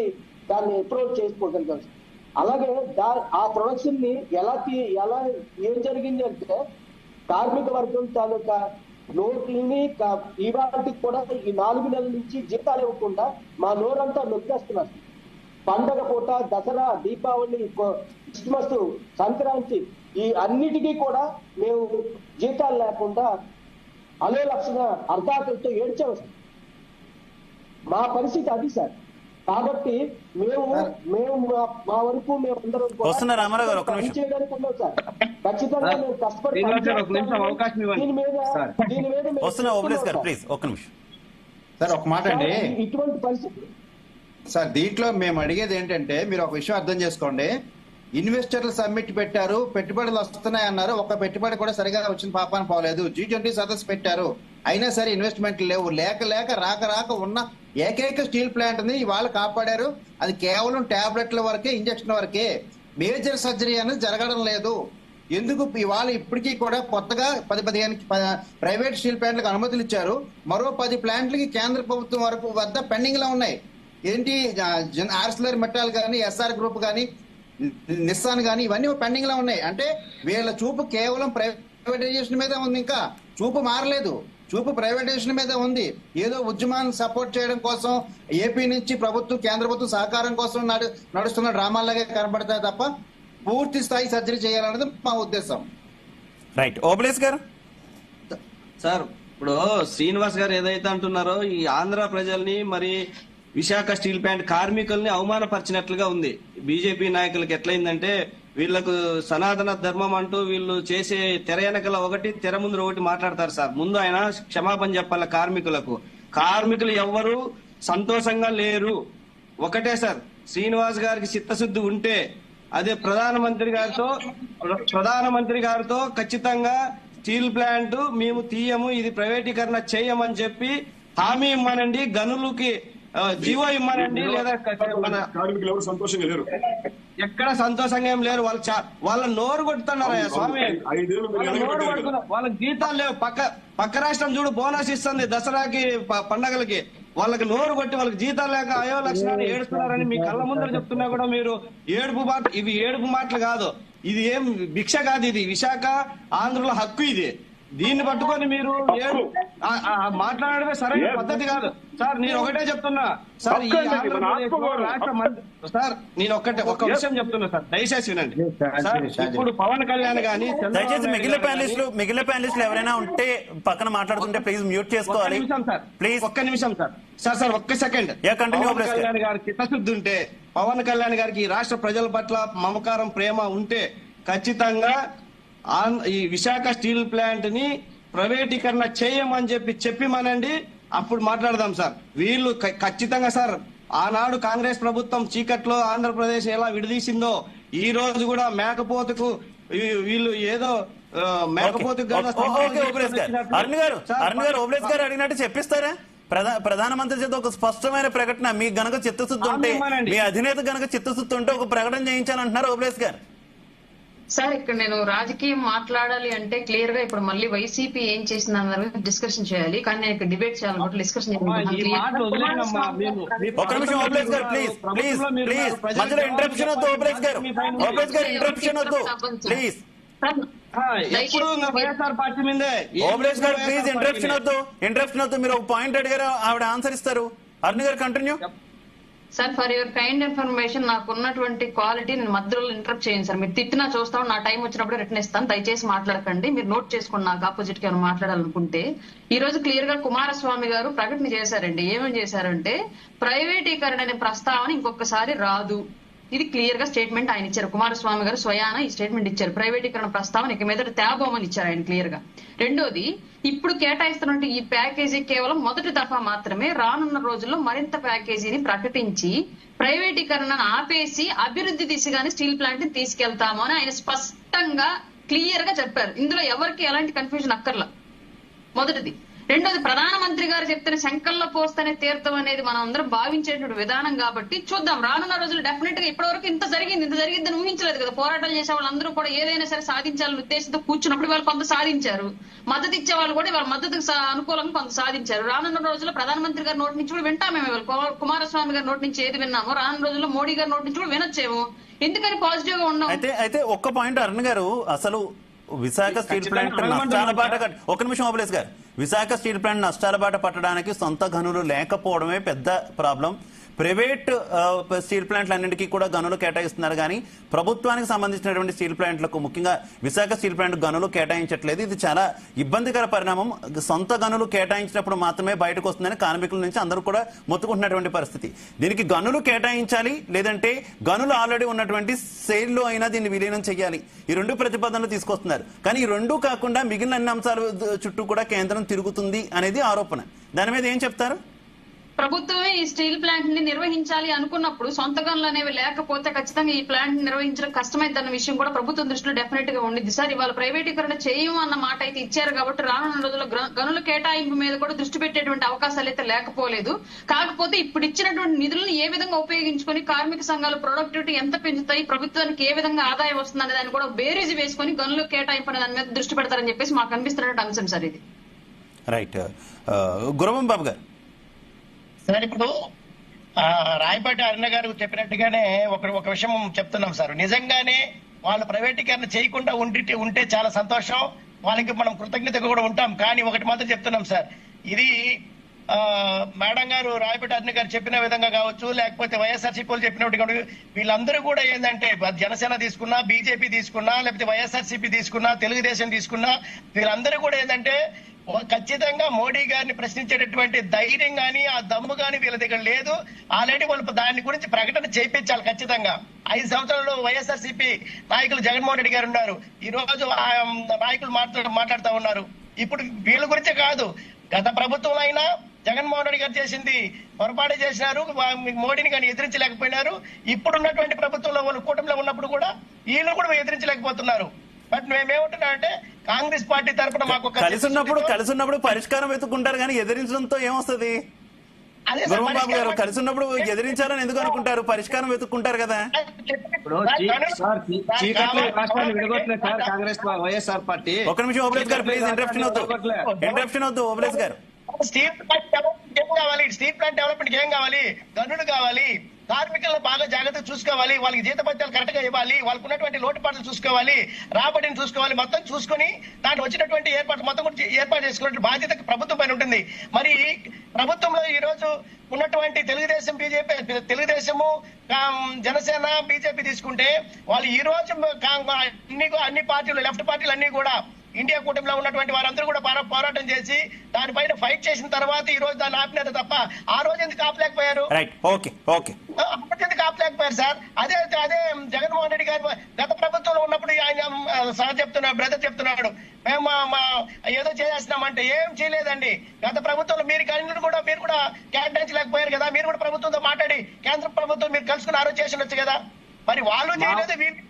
దాన్ని అప్రూవ్ చేసుకోగలిగాం సార్. అలాగే ఆ ప్రొడక్షన్ ని ఎలా ఏం జరిగింది అంటే, కార్మిక వర్గం తాలూకా నోట్లని ఇవాళకి కూడా ఈ 4 నెలల నుంచి జీతాలు ఇవ్వకుండా మా నోరంతా నొక్కేస్తున్నారు. పండగ పూట, దసరా, దీపావళి, క్రిస్మస్, సంక్రాంతి ఈ అన్నిటికీ కూడా మేము జీతాలు లేకుండా అనే లక్షణ అర్ధాకలతో ఏడ్చాము సార్. మా పరిస్థితి అది సార్. కాబట్టి మేము మా వరకు మేమందరం చేయడానికి ఉన్నాం సార్. ఖచ్చితంగా మేము కష్టపడి వస్తున్నా ఓబులేష్ గారు ప్లీజ్ ఒక్క నిమిషం. సార్ ఒక మాట అండి, ఇటువంటి పరిస్థితి సార్ దీంట్లో మేము అడిగేది ఏంటంటే మీరు ఒక విషయం అర్థం చేసుకోండి. ఇన్వెస్టర్లు సమ్మిట్ పెట్టారు, పెట్టుబడులు వస్తున్నాయి అన్నారు, ఒక పెట్టుబడి కూడా సరిగా వచ్చిన పాపాన పోలేదు. G20 సదస్సు పెట్టారు, అయినా సరే ఇన్వెస్ట్మెంట్లు లేవు. రాక ఉన్న ఏకైక స్టీల్ ప్లాంట్ ని ఇవాళ కాపాడారు. అది కేవలం టాబ్లెట్ల వరకే, ఇంజక్షన్ వరకే. మేజర్ సర్జరీ అనేది జరగడం లేదు. ఎందుకు ఇవాళ ఇప్పటికీ కూడా కొత్తగా 15 ప్రైవేట్ స్టీల్ ప్లాంట్లకు అనుమతులు ఇచ్చారు. మరో 10 ప్లాంట్లకి కేంద్ర ప్రభుత్వం వద్ద పెండింగ్ లో ఉన్నాయి. ఏంటి ఆర్సిలర్ మెటల్ కానీ, ఎస్ఆర్ గ్రూప్ కానీ, నిస్సాన్ కానీ, ఇవన్నీ పెండింగ్ లో ఉన్నాయి. అంటే వీళ్ళ చూపు కేవలం ప్రైవేటైజేషన్ మీద ఉంది, ఇంకా చూపు మారలేదు. చూపు ప్రైవేటైజేషన్ మీద ఉంది. ఏదో ఉద్యమాన్ని సపోర్ట్ చేయడం కోసం ఏపీ నుంచి ప్రభుత్వం, కేంద్ర ప్రభుత్వం సహకారం కోసం నడుస్తున్న డ్రామాలాగే కనబడతాయి తప్ప పూర్తి స్థాయి సర్జరీ చేయాలన్నది మా ఉద్దేశం. రైట్. ఓబ్లేస్ గారు. సార్ ఇప్పుడు శ్రీనివాస్ గారు ఏదైతే అంటున్నారో ఈ ఆంధ్ర ప్రజల్ని మరి విశాఖ స్టీల్ ప్లాంట్ కార్మికుల్ని అవమానపరిచినట్లుగా ఉంది. బీజేపీ నాయకులకు ఎట్లయిందంటే వీళ్లకు సనాతన ధర్మం అంటూ వీళ్ళు చేసే తెర వెనకల ఒకటి, తెర ముందు ఒకటి మాట్లాడతారు సార్. ముందు ఆయన క్షమాపణ చెప్పాల కార్మికులకు. కార్మికులు ఎవ్వరూ సంతోషంగా లేరు. ఒకటే సార్, శ్రీనివాస్ గారికి చిత్తశుద్ధి ఉంటే అదే ప్రధానమంత్రి గారితో ఖచ్చితంగా స్టీల్ ప్లాంట్ మేము తీయము, ఇది ప్రైవేటీకరణ చేయమని చెప్పి హామీ ఇమ్మనండి, గనులకి జీవో ఇమ్మనండి. లేదా కార్మికులు ఎవరు సంతోషంగా లేరు, ఎక్కడ సంతోషంగా ఏం లేరు. వాళ్ళ నోరు కొడుతున్నారయ్యా స్వామి, వాళ్ళకి జీతాలు లేవు. పక్క రాష్ట్రం చూడు బోనస్ ఇస్తుంది దసరాకి, పండగలకి. వాళ్ళకి నోరు కొట్టి వాళ్ళకి జీతాలు లేక అయో లక్షణాలు ఏడుస్తున్నారని మీ కళ్ళ ముందర చెప్తున్నా కూడా మీరు ఇవి ఏడుపు మాటలు కాదు. ఇది ఏం భిక్ష కాదు, ఇది విశాఖ ఆంధ్రుల హక్కు. ఇది దీన్ని పట్టుకొని మీరు మాట్లాడడమే సరైన పద్ధతి కాదు సార్. నేను ఒకటే చెప్తున్నా సార్, ఈ సార్ నేను ఒక విషయం చెప్తున్నా సార్, దయచేసి వినండి సార్. ఇప్పుడు పవన్ కళ్యాణ్ గానీ దయచేసి మిగిలిన ప్యానలిస్టులు ఎవరైనా ఉంటే పక్కన మాట్లాడుతుంటే ప్లీజ్ మ్యూట్ చేసుకోవాలి సార్. ప్లీజ్ ఒక్క నిమిషం సార్ సార్ ఒక్క సెకండ్. పవన్ కళ్యాణ్ గారికి చిత్తశుద్ధి ఉంటే, పవన్ కళ్యాణ్ గారికి ఈ రాష్ట్ర ప్రజల పట్ల మమకారం, ప్రేమ ఉంటే ఖచ్చితంగా ఈ విశాఖ స్టీల్ ప్లాంట్ ని ప్రైవేటీకరణ చేయమని చెప్పిమనండి, అప్పుడు మాట్లాడదాం సార్. వీళ్ళు ఖచ్చితంగా సార్, ఆనాడు కాంగ్రెస్ ప్రభుత్వం చీకట్లో ఆంధ్రప్రదేశ్ ఎలా విడదీసిందో ఈ రోజు కూడా మేకపోతుకు వీళ్ళు ఏదో మేకపోతుకు అరుణ్ గారు ఓబ్లేస్ గారు అడిగినట్టు చెప్పిస్తారా? ప్రధానమంత్రి చేత ఒక స్పష్టమైన ప్రకటన, మీ గనక చిత్తశుద్ధి ఉంటే, మీ అధినేత గనక చిత్తశుద్ధి ఉంటే ఒక ప్రకటన చేయించాలంటున్నారు ఓబ్లేస్ గారు. సార్ ఇక్కడ నేను రాజకీయం మాట్లాడాలి అంటే క్లియర్ గా ఇప్పుడు మళ్ళీ వైసీపీ ఏం చేసిందన్న డిస్కషన్ చేయాలి, కానీ నేను ఇక్కడ డిబేట్ చేయాలి, డిస్కషన్ ఒక నిమిషం ఓబ్లేస్ గారు ప్లీజ్ ప్లీజ్ ప్లీజ్, మధ్యలో ఇంటరప్షన్ వద్దు ఓబ్లేస్ గారు, ఇంటరప్షన్ వద్దు ప్లీజ్. వైఎస్ఆర్ పార్టీ మీదే ఓబ్లేస్ గారు ప్లీజ్ ఇంటరప్షన్ వద్దు. మీరు ఒక పాయింట్ అడిగారు, ఆవిడ ఆన్సర్ ఇస్తారు. అరుణ్ గారు continue. Sir for your kind information, నాకు ఉన్నటువంటి క్వాలిటీ నేను మధ్యలో ఇంటరప్ట్ చేయండి సార్. మీరు తిట్టినా చూస్తాను, నా టైం వచ్చినప్పుడు రిటర్న్ ఇస్తాను, దయచేసి మాట్లాడకండి. మీరు నోట్ చేసుకోండి, నాకు ఆపోజిట్ గా మాట్లాడాలనుకుంటే. ఈ రోజు క్లియర్ గా కుమారస్వామి గారు ప్రకటన చేశారండి. ఏమేమి చేశారంటే ప్రైవేటీకరణ అనే ప్రస్తావన ఇంకొకసారి రాదు, ఇది క్లియర్ గా స్టేట్మెంట్ ఆయన ఇచ్చారు. కుమారస్వామి గారు స్వయాన ఈ స్టేట్మెంట్ ఇచ్చారు. ప్రైవేటీకరణ ప్రస్తావన ఇక మీద తేబోమని ఇచ్చారు ఆయన క్లియర్ గా. రెండోది, ఇప్పుడు కేటాయిస్తున్నట్టు ఈ ప్యాకేజీ కేవలం మొదటి దఫా మాత్రమే. రానున్న రోజుల్లో మరింత ప్యాకేజీని ప్రకటించి ప్రైవేటీకరణను ఆపేసి అభివృద్ధి దిశగానే స్టీల్ ప్లాంట్ ని తీసుకెళ్తాము అని ఆయన స్పష్టంగా క్లియర్ గా చెప్పారు. ఇందులో ఎవరికి ఎలాంటి కన్ఫ్యూజన్ అక్కర్లా, మొదటిది. రెండోది, ప్రధానమంత్రి గారు చెప్తున్న శంకల్లో పోస్తేనే తీర్థం అనేది మనం అందరం భావించేటువంటి విధానం కాబట్టి చూద్దాం. రానున్న రోజులు డెఫినెట్ గా ఇప్పటివరకు ఇంత జరిగిందని ఊహించలేదు కదా. పోరాటాలు చేసే వాళ్ళందరూ కూడా ఏదైనా సరే సాధించాలని ఉద్దేశంతో కూర్చున్నప్పుడు వాళ్ళు కొంత సాధించారు, మద్దతు ఇచ్చే వాళ్ళు కూడా వాళ్ళ మద్దతుకు అనుకూలంగా కొంత సాధించారు. రానున్న రోజుల్లో ప్రధానమంత్రి గారి నోటి నుంచి కూడా వింటామేమో, కుమారస్వామి గారి నోటి నుంచి ఏది విన్నామో రానున్న రోజుల్లో మోడీ గారి నోటి నుంచి కూడా వినొచ్చేమో. ఎందుకని పాజిటివ్ గా ఉన్నాం. అయితే ఒక్క పాయింట్ అరుణ్ గారు, అసలు విశాఖ స్టీల్ ప్లాంట్ నష్టాల బాట ఒక నిమిషం ఓబ్లేస్ గారు, విశాఖ స్టీల్ ప్లాంట్ నష్టాల బాట పట్టడానికి సొంత గనులు లేకపోవడమే పెద్ద ప్రాబ్లం. ప్రైవేట్ స్టీల్ ప్లాంట్లన్నింటికీ కూడా గనులు కేటాయిస్తున్నారు, కానీ ప్రభుత్వానికి సంబంధించినటువంటి స్టీల్ ప్లాంట్లకు, ముఖ్యంగా విశాఖ స్టీల్ ప్లాంట్ గనులు కేటాయించట్లేదు. ఇది చాలా ఇబ్బందికర పరిణామం. సొంత గనులు కేటాయించినప్పుడు మాత్రమే బయటకు వస్తుందని కార్మికుల నుంచి అందరూ కూడా మొత్తుకుంటున్నటువంటి పరిస్థితి. దీనికి గనులు కేటాయించాలి, లేదంటే గనులు ఆల్రెడీ ఉన్నటువంటి సేల్లో అయినా దీన్ని విలీనం చేయాలి. ఈ రెండు ప్రతిపాదనలు తీసుకొస్తున్నారు, కానీ ఈ రెండూ కాకుండా మిగిలిన అన్ని అంశాల చుట్టూ కూడా కేంద్రం తిరుగుతుంది అనేది ఆరోపణ. దాని మీద ఏం చెప్తారు? ప్రభుత్వమే ఈ స్టీల్ ప్లాంట్ ని నిర్వహించాలి అనుకున్నప్పుడు సొంత గనులు అనేవి లేకపోతే ఖచ్చితంగా ఈ ప్లాంట్ ని నిర్వహించడం కష్టమైంది అన్న విషయం కూడా ప్రభుత్వం దృష్టిలో డెఫినెట్ గా ఉండిద్ది సార్. ఇవాళ ప్రైవేటీకరణ చేయము అన్న మాట అయితే ఇచ్చారు కాబట్టి రానున్న రోజుల్లో గనుల కేటాయింపు మీద కూడా దృష్టి పెట్టేటువంటి అవకాశాలు అయితే లేకపోలేదు. కాకపోతే ఇప్పుడు ఇచ్చినటువంటి నిధులను ఏ విధంగా ఉపయోగించుకొని కార్మిక సంఘాలు ప్రొడక్టివిటీ ఎంత పెంచుతాయి, ప్రభుత్వానికి ఏ విధంగా ఆదాయం వస్తుంది అనే దాన్ని కూడా బేరీజు వేసుకొని గనుల కేటాయింపు అనే దాని మీద దృష్టి పెడతారని చెప్పేసి మాకు అనిపిస్తున్నటువంటి అంశం సార్ ఇది. రైట్. గురవం బాబు గారు సార్, ఇప్పుడు రాయపాటి అరుణ గారు చెప్పినట్టుగానే ఒక విషయం చెప్తున్నాం సార్. నిజంగానే వాళ్ళు ప్రైవేటీకరణ చేయకుండా ఉంటే చాలా సంతోషం, వాళ్ళకి మనం కృతజ్ఞతగా కూడా ఉంటాం. కానీ ఒకటి మాత్రం చెప్తున్నాం సార్, ఇది మేడం గారు రాయపాటి అరుణ గారు చెప్పిన విధంగా కావచ్చు, లేకపోతే వైఎస్ఆర్సీపీ చెప్పినట్టు వీళ్ళందరూ కూడా ఏంటంటే జనసేన తీసుకున్నా, బీజేపీ తీసుకున్నా, లేకపోతే వైఎస్ఆర్సీపీ తీసుకున్నా, తెలుగుదేశం తీసుకున్నా, వీళ్ళందరూ కూడా ఏంటంటే ఖచ్చితంగా మోడీ గారిని ప్రశ్నించేటటువంటి ధైర్యం గాని ఆ దమ్ము గాని వీళ్ళ దగ్గర లేదు. ఆల్రెడీ వాళ్ళు దాని గురించి ప్రకటన చేయించాలి ఖచ్చితంగా. 5 సంవత్సరాలు వైఎస్ఆర్సీపీ నాయకులు జగన్మోహన్ రెడ్డి గారు ఉన్నారు, ఈ రోజు నాయకులు మాట్లాడుతూ ఉన్నారు. ఇప్పుడు వీళ్ళ గురించే కాదు, గత ప్రభుత్వం అయినా జగన్మోహన్ రెడ్డి గారు చేసింది పొరపాటు చేసినారు, మోడీని కానీ ఎదిరించలేకపోయినారు. ఇప్పుడున్నటువంటి ప్రభుత్వంలో వాళ్ళు కూటమిలో ఉన్నప్పుడు కూడా వీళ్ళు కూడా ఎదిరించలేకపోతున్నారు. బట్ మేమేమంటున్నామంటే కాంగ్రెస్ పార్టీ తరఫున మాకు కలిసి ఉన్నప్పుడు పరిష్కారం వెతుక్కుంటారు కానీ ఎదిరించడంతో ఏమొస్తుంది? గురవం బాబు గారు కలిసి ఉన్నప్పుడు ఎదిరించాలని ఎందుకు అనుకుంటారు? పరిష్కారం వెతుక్కుంటారు కదా. కాంగ్రెస్ వైఎస్ఆర్ పార్టీ. ఒక నిమిషం ఓబ్లేస్ గారు ప్లీజ్, ఇంటరప్షన్ వద్దు ఓబ్లేస్ గారు. స్టీల్ ప్లాంట్ డెవలప్మెంట్ ఏం కావాలి? గనులు కావాలి, కార్మికులను బాగా జాగ్రత్తగా చూసుకోవాలి, వాళ్ళకి జీతభత్యాలు కరెక్ట్ గా ఇవ్వాలి, వాళ్ళకు ఉన్నటువంటి లోటుపాట్లు చూసుకోవాలి, రాబడిని చూసుకోవాలి, మొత్తం చూసుకుని దాంట్లో వచ్చినటువంటి ఏర్పాటు మొత్తం కూడా ఏర్పాటు చేసుకునే బాధ్యత ప్రభుత్వం పైన ఉంటుంది. మరి ప్రభుత్వంలో ఈ రోజు ఉన్నటువంటి తెలుగుదేశం, బీజేపీ, తెలుగుదేశము, జనసేన, బీజేపీ తీసుకుంటే వాళ్ళు ఈ రోజు అన్ని పార్టీలు, లెఫ్ట్ పార్టీలు అన్ని కూడా ఇండియా కూటమిలో ఉన్నటువంటి వారందరూ కూడా పోరాటం చేసి దానిపైన ఫైట్ చేసిన తర్వాత ఈ రోజు దాన్ని ఆపినారు తప్ప ఆ రోజు ఎందుకు ఆపలేకపోయారు? ఎందుకు ఆపలేకపోయారు సార్? అదే జగన్మోహన్ రెడ్డి గారు గత ప్రభుత్వంలో ఉన్నప్పుడు ఆయన సార్ చెప్తున్నాడు, బ్రదర్ చెప్తున్నాడు, మేము ఏదో చేసేస్తున్నామంటే ఏం చేయలేదండి. గత ప్రభుత్వంలో మీరు కూడా కేటాయించలేకపోయారు కదా, మీరు కూడా ప్రభుత్వంతో మాట్లాడి కేంద్ర ప్రభుత్వం మీరు కలుసుకుని ఆరోజు చేసి ఉండొచ్చు కదా. మరి వాళ్ళు చేయలేదు, వీళ్ళు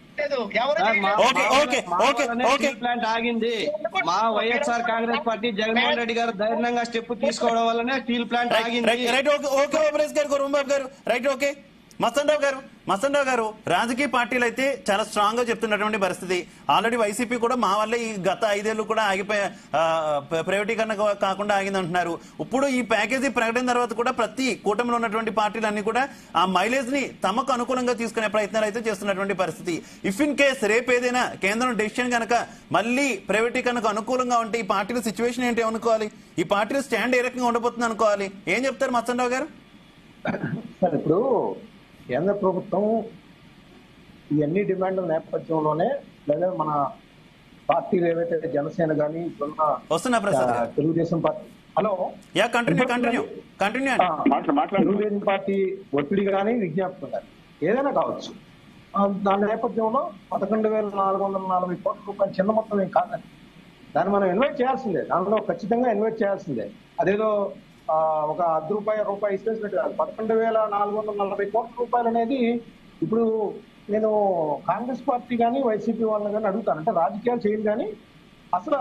ప్లాంట్ ఆగింది. మా వైఎస్ఆర్ కాంగ్రెస్ పార్టీ జగన్మోహన్ రెడ్డి గారు ధైర్యంగా స్టెప్ తీసుకోవడం వల్లనే స్టీల్ ప్లాంట్ ఆగింది. మస్తన్ గారు రాజకీయ పార్టీలు అయితే చాలా స్ట్రాంగ్ గా చెప్తున్నటువంటి పరిస్థితి. ఆల్రెడీ వైసీపీ కూడా మా వల్లే ఈ గత 5 ఏళ్లు కూడా ఆగిపోయా, ప్రైవేటీకరణ కాకుండా ఆగిందంటున్నారు. ఇప్పుడు ఈ ప్యాకేజీ ప్రకటన తర్వాత కూడా ప్రతి కూటమిలో ఉన్నటువంటి పార్టీలన్నీ కూడా ఆ మైలేజ్ ని తమకు అనుకూలంగా తీసుకునే ప్రయత్నాలు అయితే చేస్తున్నటువంటి పరిస్థితి. ఇఫ్ ఇన్ కేస్ రేపు ఏదైనా కేంద్రం డెసిషన్ కనుక మళ్ళీ ప్రైవేటీకరణకు అనుకూలంగా ఉంటే ఈ పార్టీల సిచ్యువేషన్ ఏంటి అనుకోవాలి? ఈ పార్టీల స్టాండ్ ఏ రకంగా ఉండబోతుంది అనుకోవాలి? ఏం చెప్తారు మస్తన్ గారు? ఇప్పుడు కేంద్ర ప్రభుత్వం ఈ అన్ని డిమాండ్ల నేపథ్యంలోనే, లేదా మన పార్టీలు ఏవైతే జనసేన కానీ తెలుగుదేశం పార్టీ తెలుగుదేశం పార్టీ ఒత్తిడి కానీ విజ్ఞాపనం కానీ ఏదైనా కావచ్చు, దాని నేపథ్యంలో 11,440 కోట్ల రూపాయలు చిన్న మొత్తం ఏం కాదండి. దాన్ని మనం ఇన్వెస్ట్ చేయాల్సిందే, దానిలో ఖచ్చితంగా ఇన్వెస్ట్ చేయాల్సిందే. అదేదో ఒక రూపాయి ఇచ్చేసినట్టు కాదు. 11,440 కోట్ల రూపాయలు అనేది ఇప్పుడు నేను కాంగ్రెస్ పార్టీ కానీ వైసీపీ వాళ్ళని కానీ అడుగుతాను, అంటే రాజకీయాలు చేయను కానీ అసలు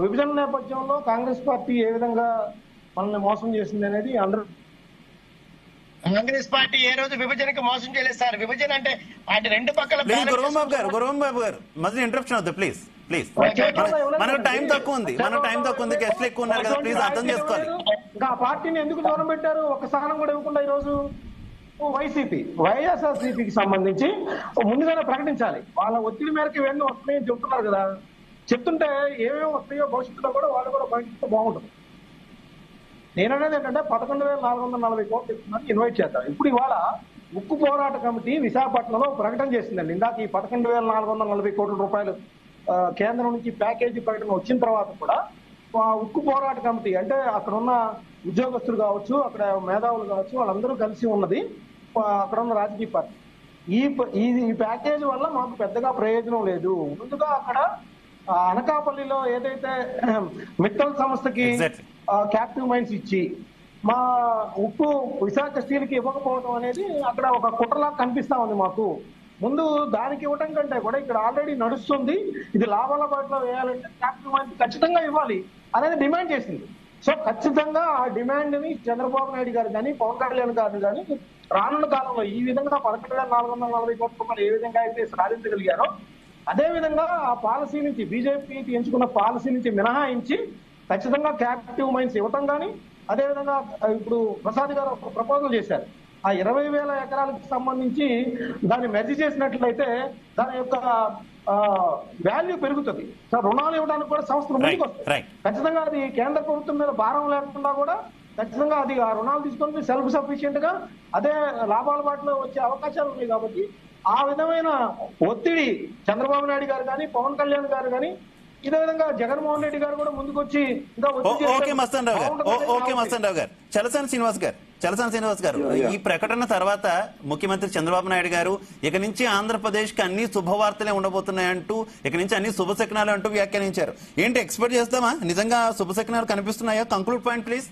విభజన నేపథ్యంలో కాంగ్రెస్ పార్టీ ఏ విధంగా మనల్ని మోసం చేసింది అనేది అందరూ. కాంగ్రెస్ పార్టీ ఏ రోజు విభజనకి మోసం చేయలేదు సార్. విభజన అంటే వాటి రెండు పక్కల. గురవం బాబు గారు మధ్య ఇంటరప్షన్ అవుతుంది ప్లీజ్. మనకు టైం తక్కువ ఉంది, గెస్ట్లు ఎక్కువ ఉన్నారు కదా, ప్లీజ్ అర్థం చేసుకోవాలి. ఇంకా పార్టీని ఎందుకు దూరం పెట్టారు? ఒక స్థానం కూడా ఇవ్వకుండా ఈ రోజు వైఎస్ఆర్సీపీకి సంబంధించి ముందుగానే ప్రకటించాలి. వాళ్ళ ఒత్తిడి మేరకు ఇవన్నీ వస్తున్నాయని చెప్తున్నారు కదా, చెప్తుంటే ఏమేమి వస్తాయో భవిష్యత్తులో కూడా వాళ్ళు కూడా బయటకు బాగుంటుంది. నేననేది ఏంటంటే 11,440 కోట్లు ఇస్తున్నారు, ఇన్వైట్ చేద్దాం. ఇప్పుడు ఇవాళ ఉక్కు పోరాట కమిటీ విశాఖపట్నంలో ప్రకటన చేసిందండి. ఇందాక ఈ 11,440 కోట్ల రూపాయలు కేంద్రం నుంచి ప్యాకేజీ ప్రకటన వచ్చిన తర్వాత కూడా ఉక్కు పోరాట కమిటీ అంటే అక్కడ ఉన్న ఉద్యోగస్తులు కావచ్చు, అక్కడ మేధావులు కావచ్చు, వాళ్ళందరూ కలిసి ఉన్నది అక్కడ ఉన్న రాజకీయ పార్టీ. ఈ ప్యాకేజీ వల్ల మాకు పెద్దగా ప్రయోజనం లేదు. ముందుగా అక్కడ అనకాపల్లిలో ఏదైతే మిట్టల్ సంస్థకి క్యాప్టివ్ మైన్స్ ఇచ్చి మా ఉక్కు విశాఖ స్టీల్ కి ఇవ్వకపోవడం అనేది అక్కడ ఒక కుట్రలా కనిపిస్తా ఉంది మాకు. ముందు దానికి ఇవ్వటం కంటే కూడా ఇక్కడ ఆల్రెడీ నడుస్తుంది, ఇది లాభాల బాటలో వేయాలంటే క్యాపిటల్ మైన్స్ ఖచ్చితంగా ఇవ్వాలి అనేది డిమాండ్ చేసింది. సో ఖచ్చితంగా ఆ డిమాండ్ ని చంద్రబాబు నాయుడు గారు కానీ పవన్ కళ్యాణ్ గారు కానీ రానున్న కాలంలో ఈ విధంగా 11,440 కోట్ల రూపాయలు ఏ విధంగా అయితే సాధించగలిగారో అదే విధంగా ఆ పాలసీ నుంచి బీజేపీ ఎంచుకున్న పాలసీ నుంచి మినహాయించి ఖచ్చితంగా క్యాపిటివ్ మైన్స్ ఇవ్వటం కానీ, అదేవిధంగా ఇప్పుడు ప్రసాద్ గారు ఒక ప్రపోజల్ చేశారు, ఆ 20,000 ఎకరాలకు సంబంధించి దాన్ని మెర్జ్ చేసినట్లయితే దాని యొక్క వాల్యూ పెరుగుతుంది. సార్ రుణాలు ఇవ్వడానికి కూడా సంస్థలు ముందుకు వస్తాయి. ఖచ్చితంగా అది కేంద్ర ప్రభుత్వం మీద భారం లేకుండా కూడా ఖచ్చితంగా అది ఆ రుణాలు తీసుకొని సెల్ఫ్ సఫిషియెంట్ గా అదే లాభాల బాటలో వచ్చే అవకాశాలు ఉన్నాయి. కాబట్టి ఆ విధమైన ఒత్తిడి చంద్రబాబు నాయుడు గారు కానీ పవన్ కళ్యాణ్ గారు కానీ ఇదే విధంగా జగన్మోహన్ రెడ్డి గారు కూడా ముందుకు వచ్చి ఓకే మస్తాన్ రావు గారు, చలసాని శ్రీనివాస్ గారు ఈ ప్రకటన తర్వాత ముఖ్యమంత్రి చంద్రబాబు నాయుడు గారు ఇక నుంచి ఆంధ్రప్రదేశ్ కి అన్ని శుభవార్తలే ఉండబోతున్నాయంటూ, ఇక నుంచి అన్ని శుభశకనాలు అంటూ వ్యాఖ్యానించారు. ఏంటి ఎక్స్పెక్ట్ చేస్తామా? నిజంగా శుభశకనాలు కనిపిస్తున్నాయా? Conclude point please.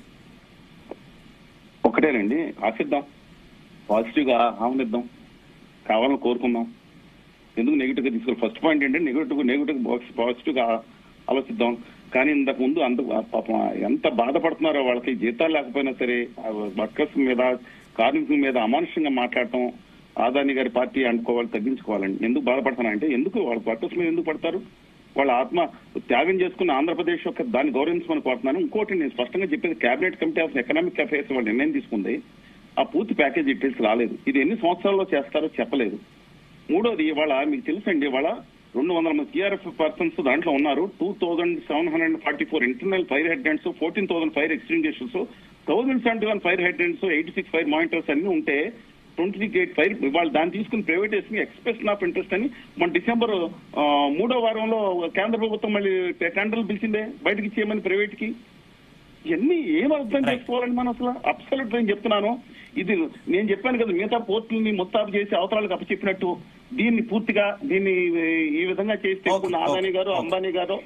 ఒకటేనండి, ఆశిద్దాం, పాజిటివ్ గా ఆహ్వానిద్దాం, కావాలని కోరుకుందాం. ఎందుకు నెగిటివ్ గా తీసుకుని ఫస్ట్ పాయింట్ ఏంటంటే నెగిటివ్ పాజిటివ్ గా ఆలోచిద్దాం. కానీ ఇంతకు ముందు పాపం ఎంత బాధపడుతున్నారో, వాళ్ళకి జీతాలు లేకపోయినా సరే వర్కర్స్ మీద కార్మికుల మీద అమానుష్యంగా మాట్లాడటం ఆదాని గారి పార్టీ అనుకోవాలి, తగ్గించుకోవాలండి. ఎందుకు బాధపడతానంటే ఎందుకు వాళ్ళ వర్కర్స్ మీద ఎందుకు పడతారు? వాళ్ళ ఆత్మ త్యాగం చేసుకున్న ఆంధ్రప్రదేశ్ యొక్క దాన్ని గౌరవించమని కోరుతున్నాను. ఇంకోటి నేను స్పష్టంగా చెప్పేది, cabinet committee of economic affairs వాళ్ళు నిర్ణయం తీసుకుంది, ఆ పూర్తి ప్యాకేజ్ డీటెయిల్స్ రాలేదు. ఇది ఎన్ని సంవత్సరాల్లో చేస్తారో చెప్పలేదు. మూడోది, ఇవాళ మీకు తెలుసండి, ఇవాళ 200 మంది సిఆర్ఎఫ్ పర్సన్స్ దాంట్లో ఉన్నారు. 2,744 internal fire hydrants, 14,000 fire extinguishers, 1,071 fire hydrants, 86 fire monitors అన్ని ఉంటే 28 ఫైర్ వాళ్ళు దాన్ని తీసుకుని ప్రైవేటైజేషన్ ఎక్స్ప్రెషన్ ఆఫ్ ఇంట్రెస్ట్ అని మన డిసెంబర్ 3వ వారంలో కేంద్ర ప్రభుత్వం మళ్ళీ టెండర్లు పిలిచిందే బయటకి ఇచ్చేయమని ప్రైవేట్ కి. ఇవన్నీ ఏం అర్థం చేసుకోవాలండి మనం అసలు? అబ్సల్యూట్ నేను చెప్తున్నాను. ఇది నేను చెప్పాను కదా, మిగతా పోర్టులని ముస్తాబు చేసి అవతరాలకు అప్పచెప్పినట్టు దీన్ని పూర్తిగా ఈ విధంగా చేస్తే ఆదాని గారు అంబానీ గారు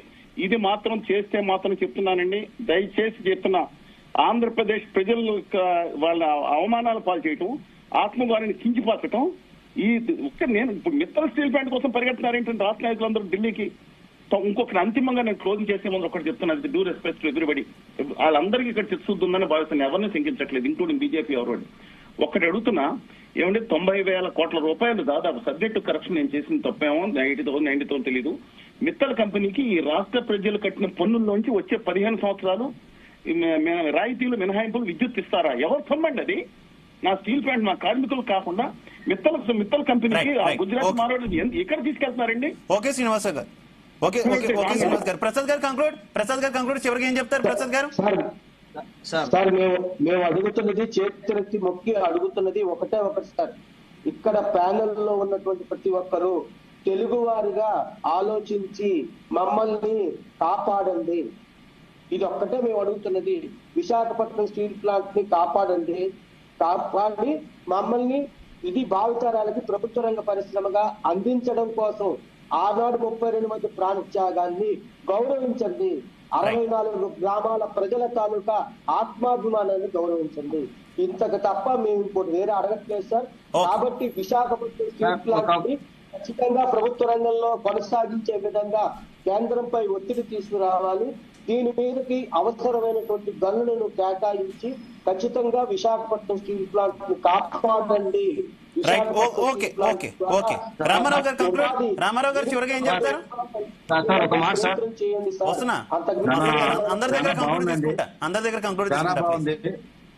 ఇది మాత్రం చేస్తే మాత్రం చెప్తున్నానండి, దయచేసి చెప్తున్నా, ఆంధ్రప్రదేశ్ ప్రజలు వాళ్ళ అవమానాలు పాలు చేయటం, ఆత్మగారిని కించిపాకటం, నేను ఇప్పుడు మిత్తల్ స్టీల్ ప్లాంట్ కోసం పరిగెడుతున్నారేంటంటే రాష్ట్ర నాయకులందరూ ఢిల్లీకి. ఇంకొకటి అంతిమంగా నేను క్లోజింగ్ చేసే ముందు ఒకటి చెప్తున్నాను, డ్యూ రెస్పెక్ట్ టు ఎవ్రీబడి. వాళ్ళందరికీ ఇక్కడ చిత్సూద్ది ఉందని భావిస్తాను, ఎవరిని శంకించట్లేదు, ఇంక్లూడింగ్ బీజేపీ ఎవరు. ఒకటి అడుగుతున్నా, ఏమంటే 90,000 కోట్ల రూపాయలు దాదాపు సబ్జెక్టు కరప్షన్ నేను చేసిన తప్పేమో 90,000 తెలీదు. మిత్తల్ కంపెనీకి ఈ రాష్ట్ర ప్రజలు కట్టిన పన్నుల్లోంచి వచ్చే 15 సంవత్సరాలు రాయితీలు మినహాయింపులు విద్యుత్ ఇస్తారా? ఎవరు సొమ్మండి అది? నా స్టీల్ ప్లాంట్ మా కార్మికులు కాకుండా మిత్తల్ కంపెనీకి గుజరాత్ మారోడు ఎక్కడ తీసుకెళ్తున్నారండి? ఓకే శ్రీనివాస్ గారు, ఓకే శ్రీనివాస్ గారు. ప్రసాద్ గారు కంక్లూడ్ చివరికి ఏం చెప్తారు ప్రసాద్ గారు? సార్ మేము అడుగుతున్నది, చేతులెత్తి మొక్కి అడుగుతున్నది ఒకటే ఒకటి సార్. ఇక్కడ ప్యానెల్ లో ఉన్నటువంటి ప్రతి ఒక్కరూ తెలుగు వారిగా ఆలోచించి మమ్మల్ని కాపాడండి. ఇది ఒక్కటే మేము అడుగుతున్నది. విశాఖపట్నం స్టీల్ ప్లాంట్ ని కాపాడండి, కాపాడి మమ్మల్ని ఇది భావితరాలకి ప్రభుత్వ రంగ పరిశ్రమగా అందించడం కోసం ఆనాడు 32 మంది ప్రాణత్యాగాన్ని గౌరవించండి. 64 గ్రామాల ప్రజల తాలూకా ఆత్మాభిమానాన్ని గౌరవించండి. ఇంతకు తప్ప మేము ఇప్పుడు వేరే అడగట్లేదు సార్. కాబట్టి విశాఖపట్నం స్టీల్ ప్లాంట్ ని ఖచ్చితంగా ప్రభుత్వ రంగంలో కొనసాగించే విధంగా కేంద్రంపై ఒత్తిడి తీసుకురావాలి. దీని మీదకి అవసరమైనటువంటి గనులను కేటాయించి ఖచ్చితంగా విశాఖపట్నం స్టీల్ ప్లాంట్ ని కాపాడండి. రామారావు గారు చివరిగా ఏం చెప్తారు? అందరి దగ్గర కంక్లూడ్ చేసుకుంటా.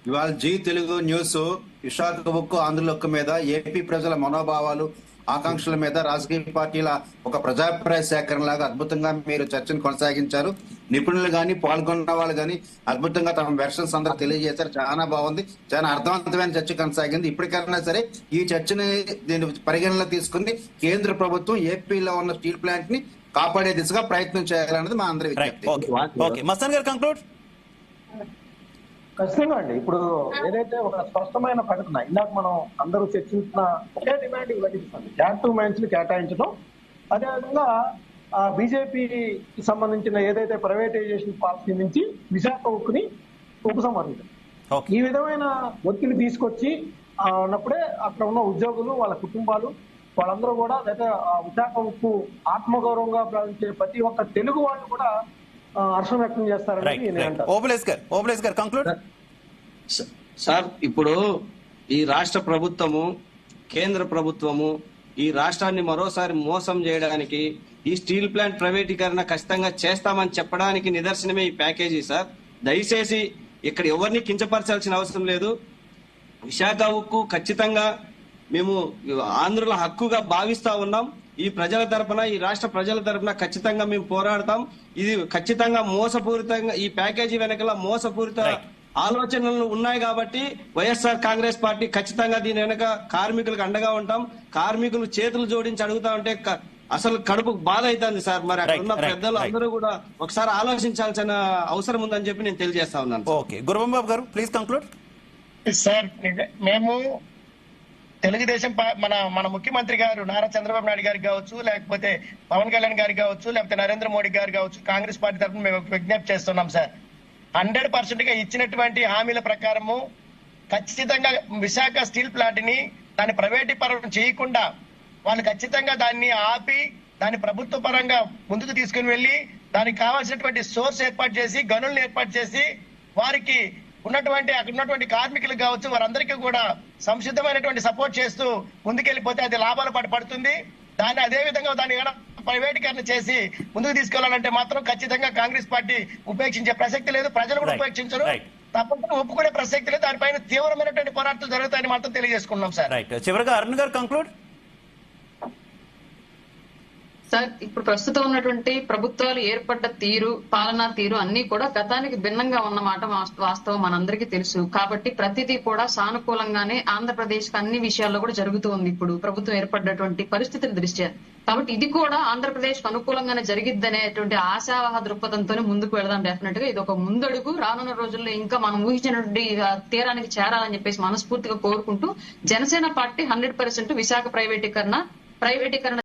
ఇవాళ జీ తెలుగు న్యూస్ విశాఖ ఉక్కు ఆంధ్రుల మీద ఏపీ ప్రజల మనోభావాలు ఆకాంక్షల మీద రాజకీయ పార్టీల ఒక ప్రజాభిప్రాయ సేకరణ లాగా అద్భుతంగా మీరు చర్చను కొనసాగించారు. నిపుణులు గాని పాల్గొన్న వాళ్ళు గాని అద్భుతంగా తమ వెర్షన్స్ అందరూ తెలియజేశారు. చాలా బాగుంది, చాలా అర్థవంతమైన చర్చ కొనసాగింది. ఇప్పటికైనా సరే ఈ చర్చని దీన్ని పరిగణలో తీసుకుని కేంద్ర ప్రభుత్వం ఏపీలో ఉన్న స్టీల్ ప్లాంట్ ని కాపాడే దిశగా ప్రయత్నం చేయాలన్నది మా అందరి విజ్ఞప్తి. మస్తాన్ గారు కంక్లూడ్. ఖచ్చితంగా అండి, ఇప్పుడు ఏదైతే ఒక స్పష్టమైన ప్రకటన ఇందాక మనం అందరూ చర్చించిన ఒకే డిమాండ్ కనిపిస్తుంది, క్యాపిటల్ మైన్స్ ని కేటాయించడం, అదేవిధంగా బీజేపీకి సంబంధించిన ఏదైతే ప్రైవేటైజేషన్ పాలసీ నుంచి విశాఖ ఉక్కుని ఉపసంహరించడం. Okay. ఈ విధమైన ఒత్తిడి తీసుకొచ్చి ఉన్నప్పుడే అక్కడ ఉన్న ఉద్యోగులు, వాళ్ళ కుటుంబాలు, వాళ్ళందరూ కూడా అయితే విశాఖ ఉక్కు ఆత్మగౌరవంగా భావించే ప్రతి ఒక్క తెలుగు వాళ్ళు కూడా హర్షం వ్యక్తం చేస్తారని నేను అంటాను. ఓబులేస్ గారు కంక్లూడ్. సార్, ఇప్పుడు ఈ రాష్ట్ర ప్రభుత్వము, కేంద్ర ప్రభుత్వము ఈ రాష్ట్రాన్ని మరోసారి మోసం చేయడానికి, ఈ స్టీల్ ప్లాంట్ ప్రైవేటీకరణ ఖచ్చితంగా చేస్తామని చెప్పడానికి నిదర్శనమే ఈ ప్యాకేజీ సార్. దయచేసి ఇక్కడ ఎవరిని కించపరచాల్సిన అవసరం లేదు. విశాఖ ఉక్కు ఖచ్చితంగా మేము ఆంధ్రుల హక్కుగా భావిస్తా ఉన్నాం. ఈ ప్రజల తరపున, ఈ రాష్ట్ర ప్రజల తరపున ఖచ్చితంగా మేము పోరాడతాం. ఇది ఖచ్చితంగా మోసపూరితంగా, ఈ ప్యాకేజీ వెనకాల మోసపూరిత ఆలోచనలు ఉన్నాయి కాబట్టి వైఎస్ఆర్ కాంగ్రెస్ పార్టీ ఖచ్చితంగా దీని వెనక కార్మికులకు అండగా ఉంటాం. కార్మికులు చేతులు జోడించి అడుగుతా ఉంటే అసలు కడుపు బాధ అవుతుంది సార్. మరి అక్కడ ఉన్న పెద్దలు అందరూ కూడా ఒకసారి ఆలోచించాల్సిన అవసరం ఉందని చెప్పి నేను తెలియజేస్తా ఉన్నాను. ఓకే, గురుబంబాబు గారు ప్లీజ్ కంక్లూడ్. సార్, మేము తెలుగుదేశం మన ముఖ్యమంత్రి గారు నారా చంద్రబాబు నాయుడు గారికి కావచ్చు, లేకపోతే పవన్ కళ్యాణ్ గారికి కావచ్చు, లేకపోతే నరేంద్ర మోడీ గారు కావచ్చు, కాంగ్రెస్ పార్టీ తరఫున మేము విజ్ఞప్తి చేస్తున్నాం సార్. 100% గా ఇచ్చినటువంటి హామీల ప్రకారము ఖచ్చితంగా విశాఖ స్టీల్ ప్లాంట్ ని దాన్ని ప్రైవేటీకరణ చేయకుండా వాళ్ళు ఖచ్చితంగా దాన్ని ఆపి దాన్ని ప్రభుత్వ పరంగా ముందుకు తీసుకుని వెళ్లి దానికి కావాల్సినటువంటి సోర్స్ ఏర్పాటు చేసి, గనులను ఏర్పాటు చేసి, వారికి ఉన్నటువంటి అక్కడ ఉన్నటువంటి కార్మికులకు కావచ్చు వారందరికీ కూడా సంసిద్ధమైనటువంటి సపోర్ట్ చేస్తూ ముందుకెళ్లిపోతే అది లాభాలు పడుతుంది. దాన్ని అదే విధంగా దాన్ని ప్రైవేటీకరణ చేసి ముందుకు తీసుకెళ్లాలంటే మాత్రం ఖచ్చితంగా కాంగ్రెస్ పార్టీ ఉపేక్షించే ప్రసక్తి లేదు. ప్రజలు కూడా ఉపేక్షించరు. తప్పకుండా ఒప్పుకునే ప్రసక్తి లేదు. దానిపైన తీవ్రమైనటువంటి పోరాటాలు జరుగుతాయని మాత్రం తెలియజేసుకున్నాం సార్. రైట్, చివరిగా అరుణ్ గారు కంక్లూడ్. సార్, ఇప్పుడు ప్రస్తుతం ఉన్నటువంటి ప్రభుత్వాలు ఏర్పడ్డ తీరు, పాలనా తీరు అన్ని కూడా గతానికి భిన్నంగా ఉన్నమాట వాస్తవం మనందరికీ తెలుసు. కాబట్టి ప్రతిదీ కూడా సానుకూలంగానే ఆంధ్రప్రదేశ్ కి అన్ని విషయాల్లో కూడా జరుగుతూ ఉంది ఇప్పుడు ప్రభుత్వం ఏర్పడ్డటువంటి పరిస్థితుల దృష్ట్యా. కాబట్టి ఇది కూడా ఆంధ్రప్రదేశ్ కు అనుకూలంగానే జరిగిద్దనేటువంటి ఆశావహ దృక్పథంతోనే ముందుకు వెళదాం. డెఫినెట్ గా ఇది ఒక ముందడుగు. రానున్న రోజుల్లో ఇంకా మనం ఊహించినటువంటి తీరానికి చేరాలని చెప్పేసి మనస్ఫూర్తిగా కోరుకుంటూ జనసేన పార్టీ 100% విశాఖ ప్రైవేటీకరణ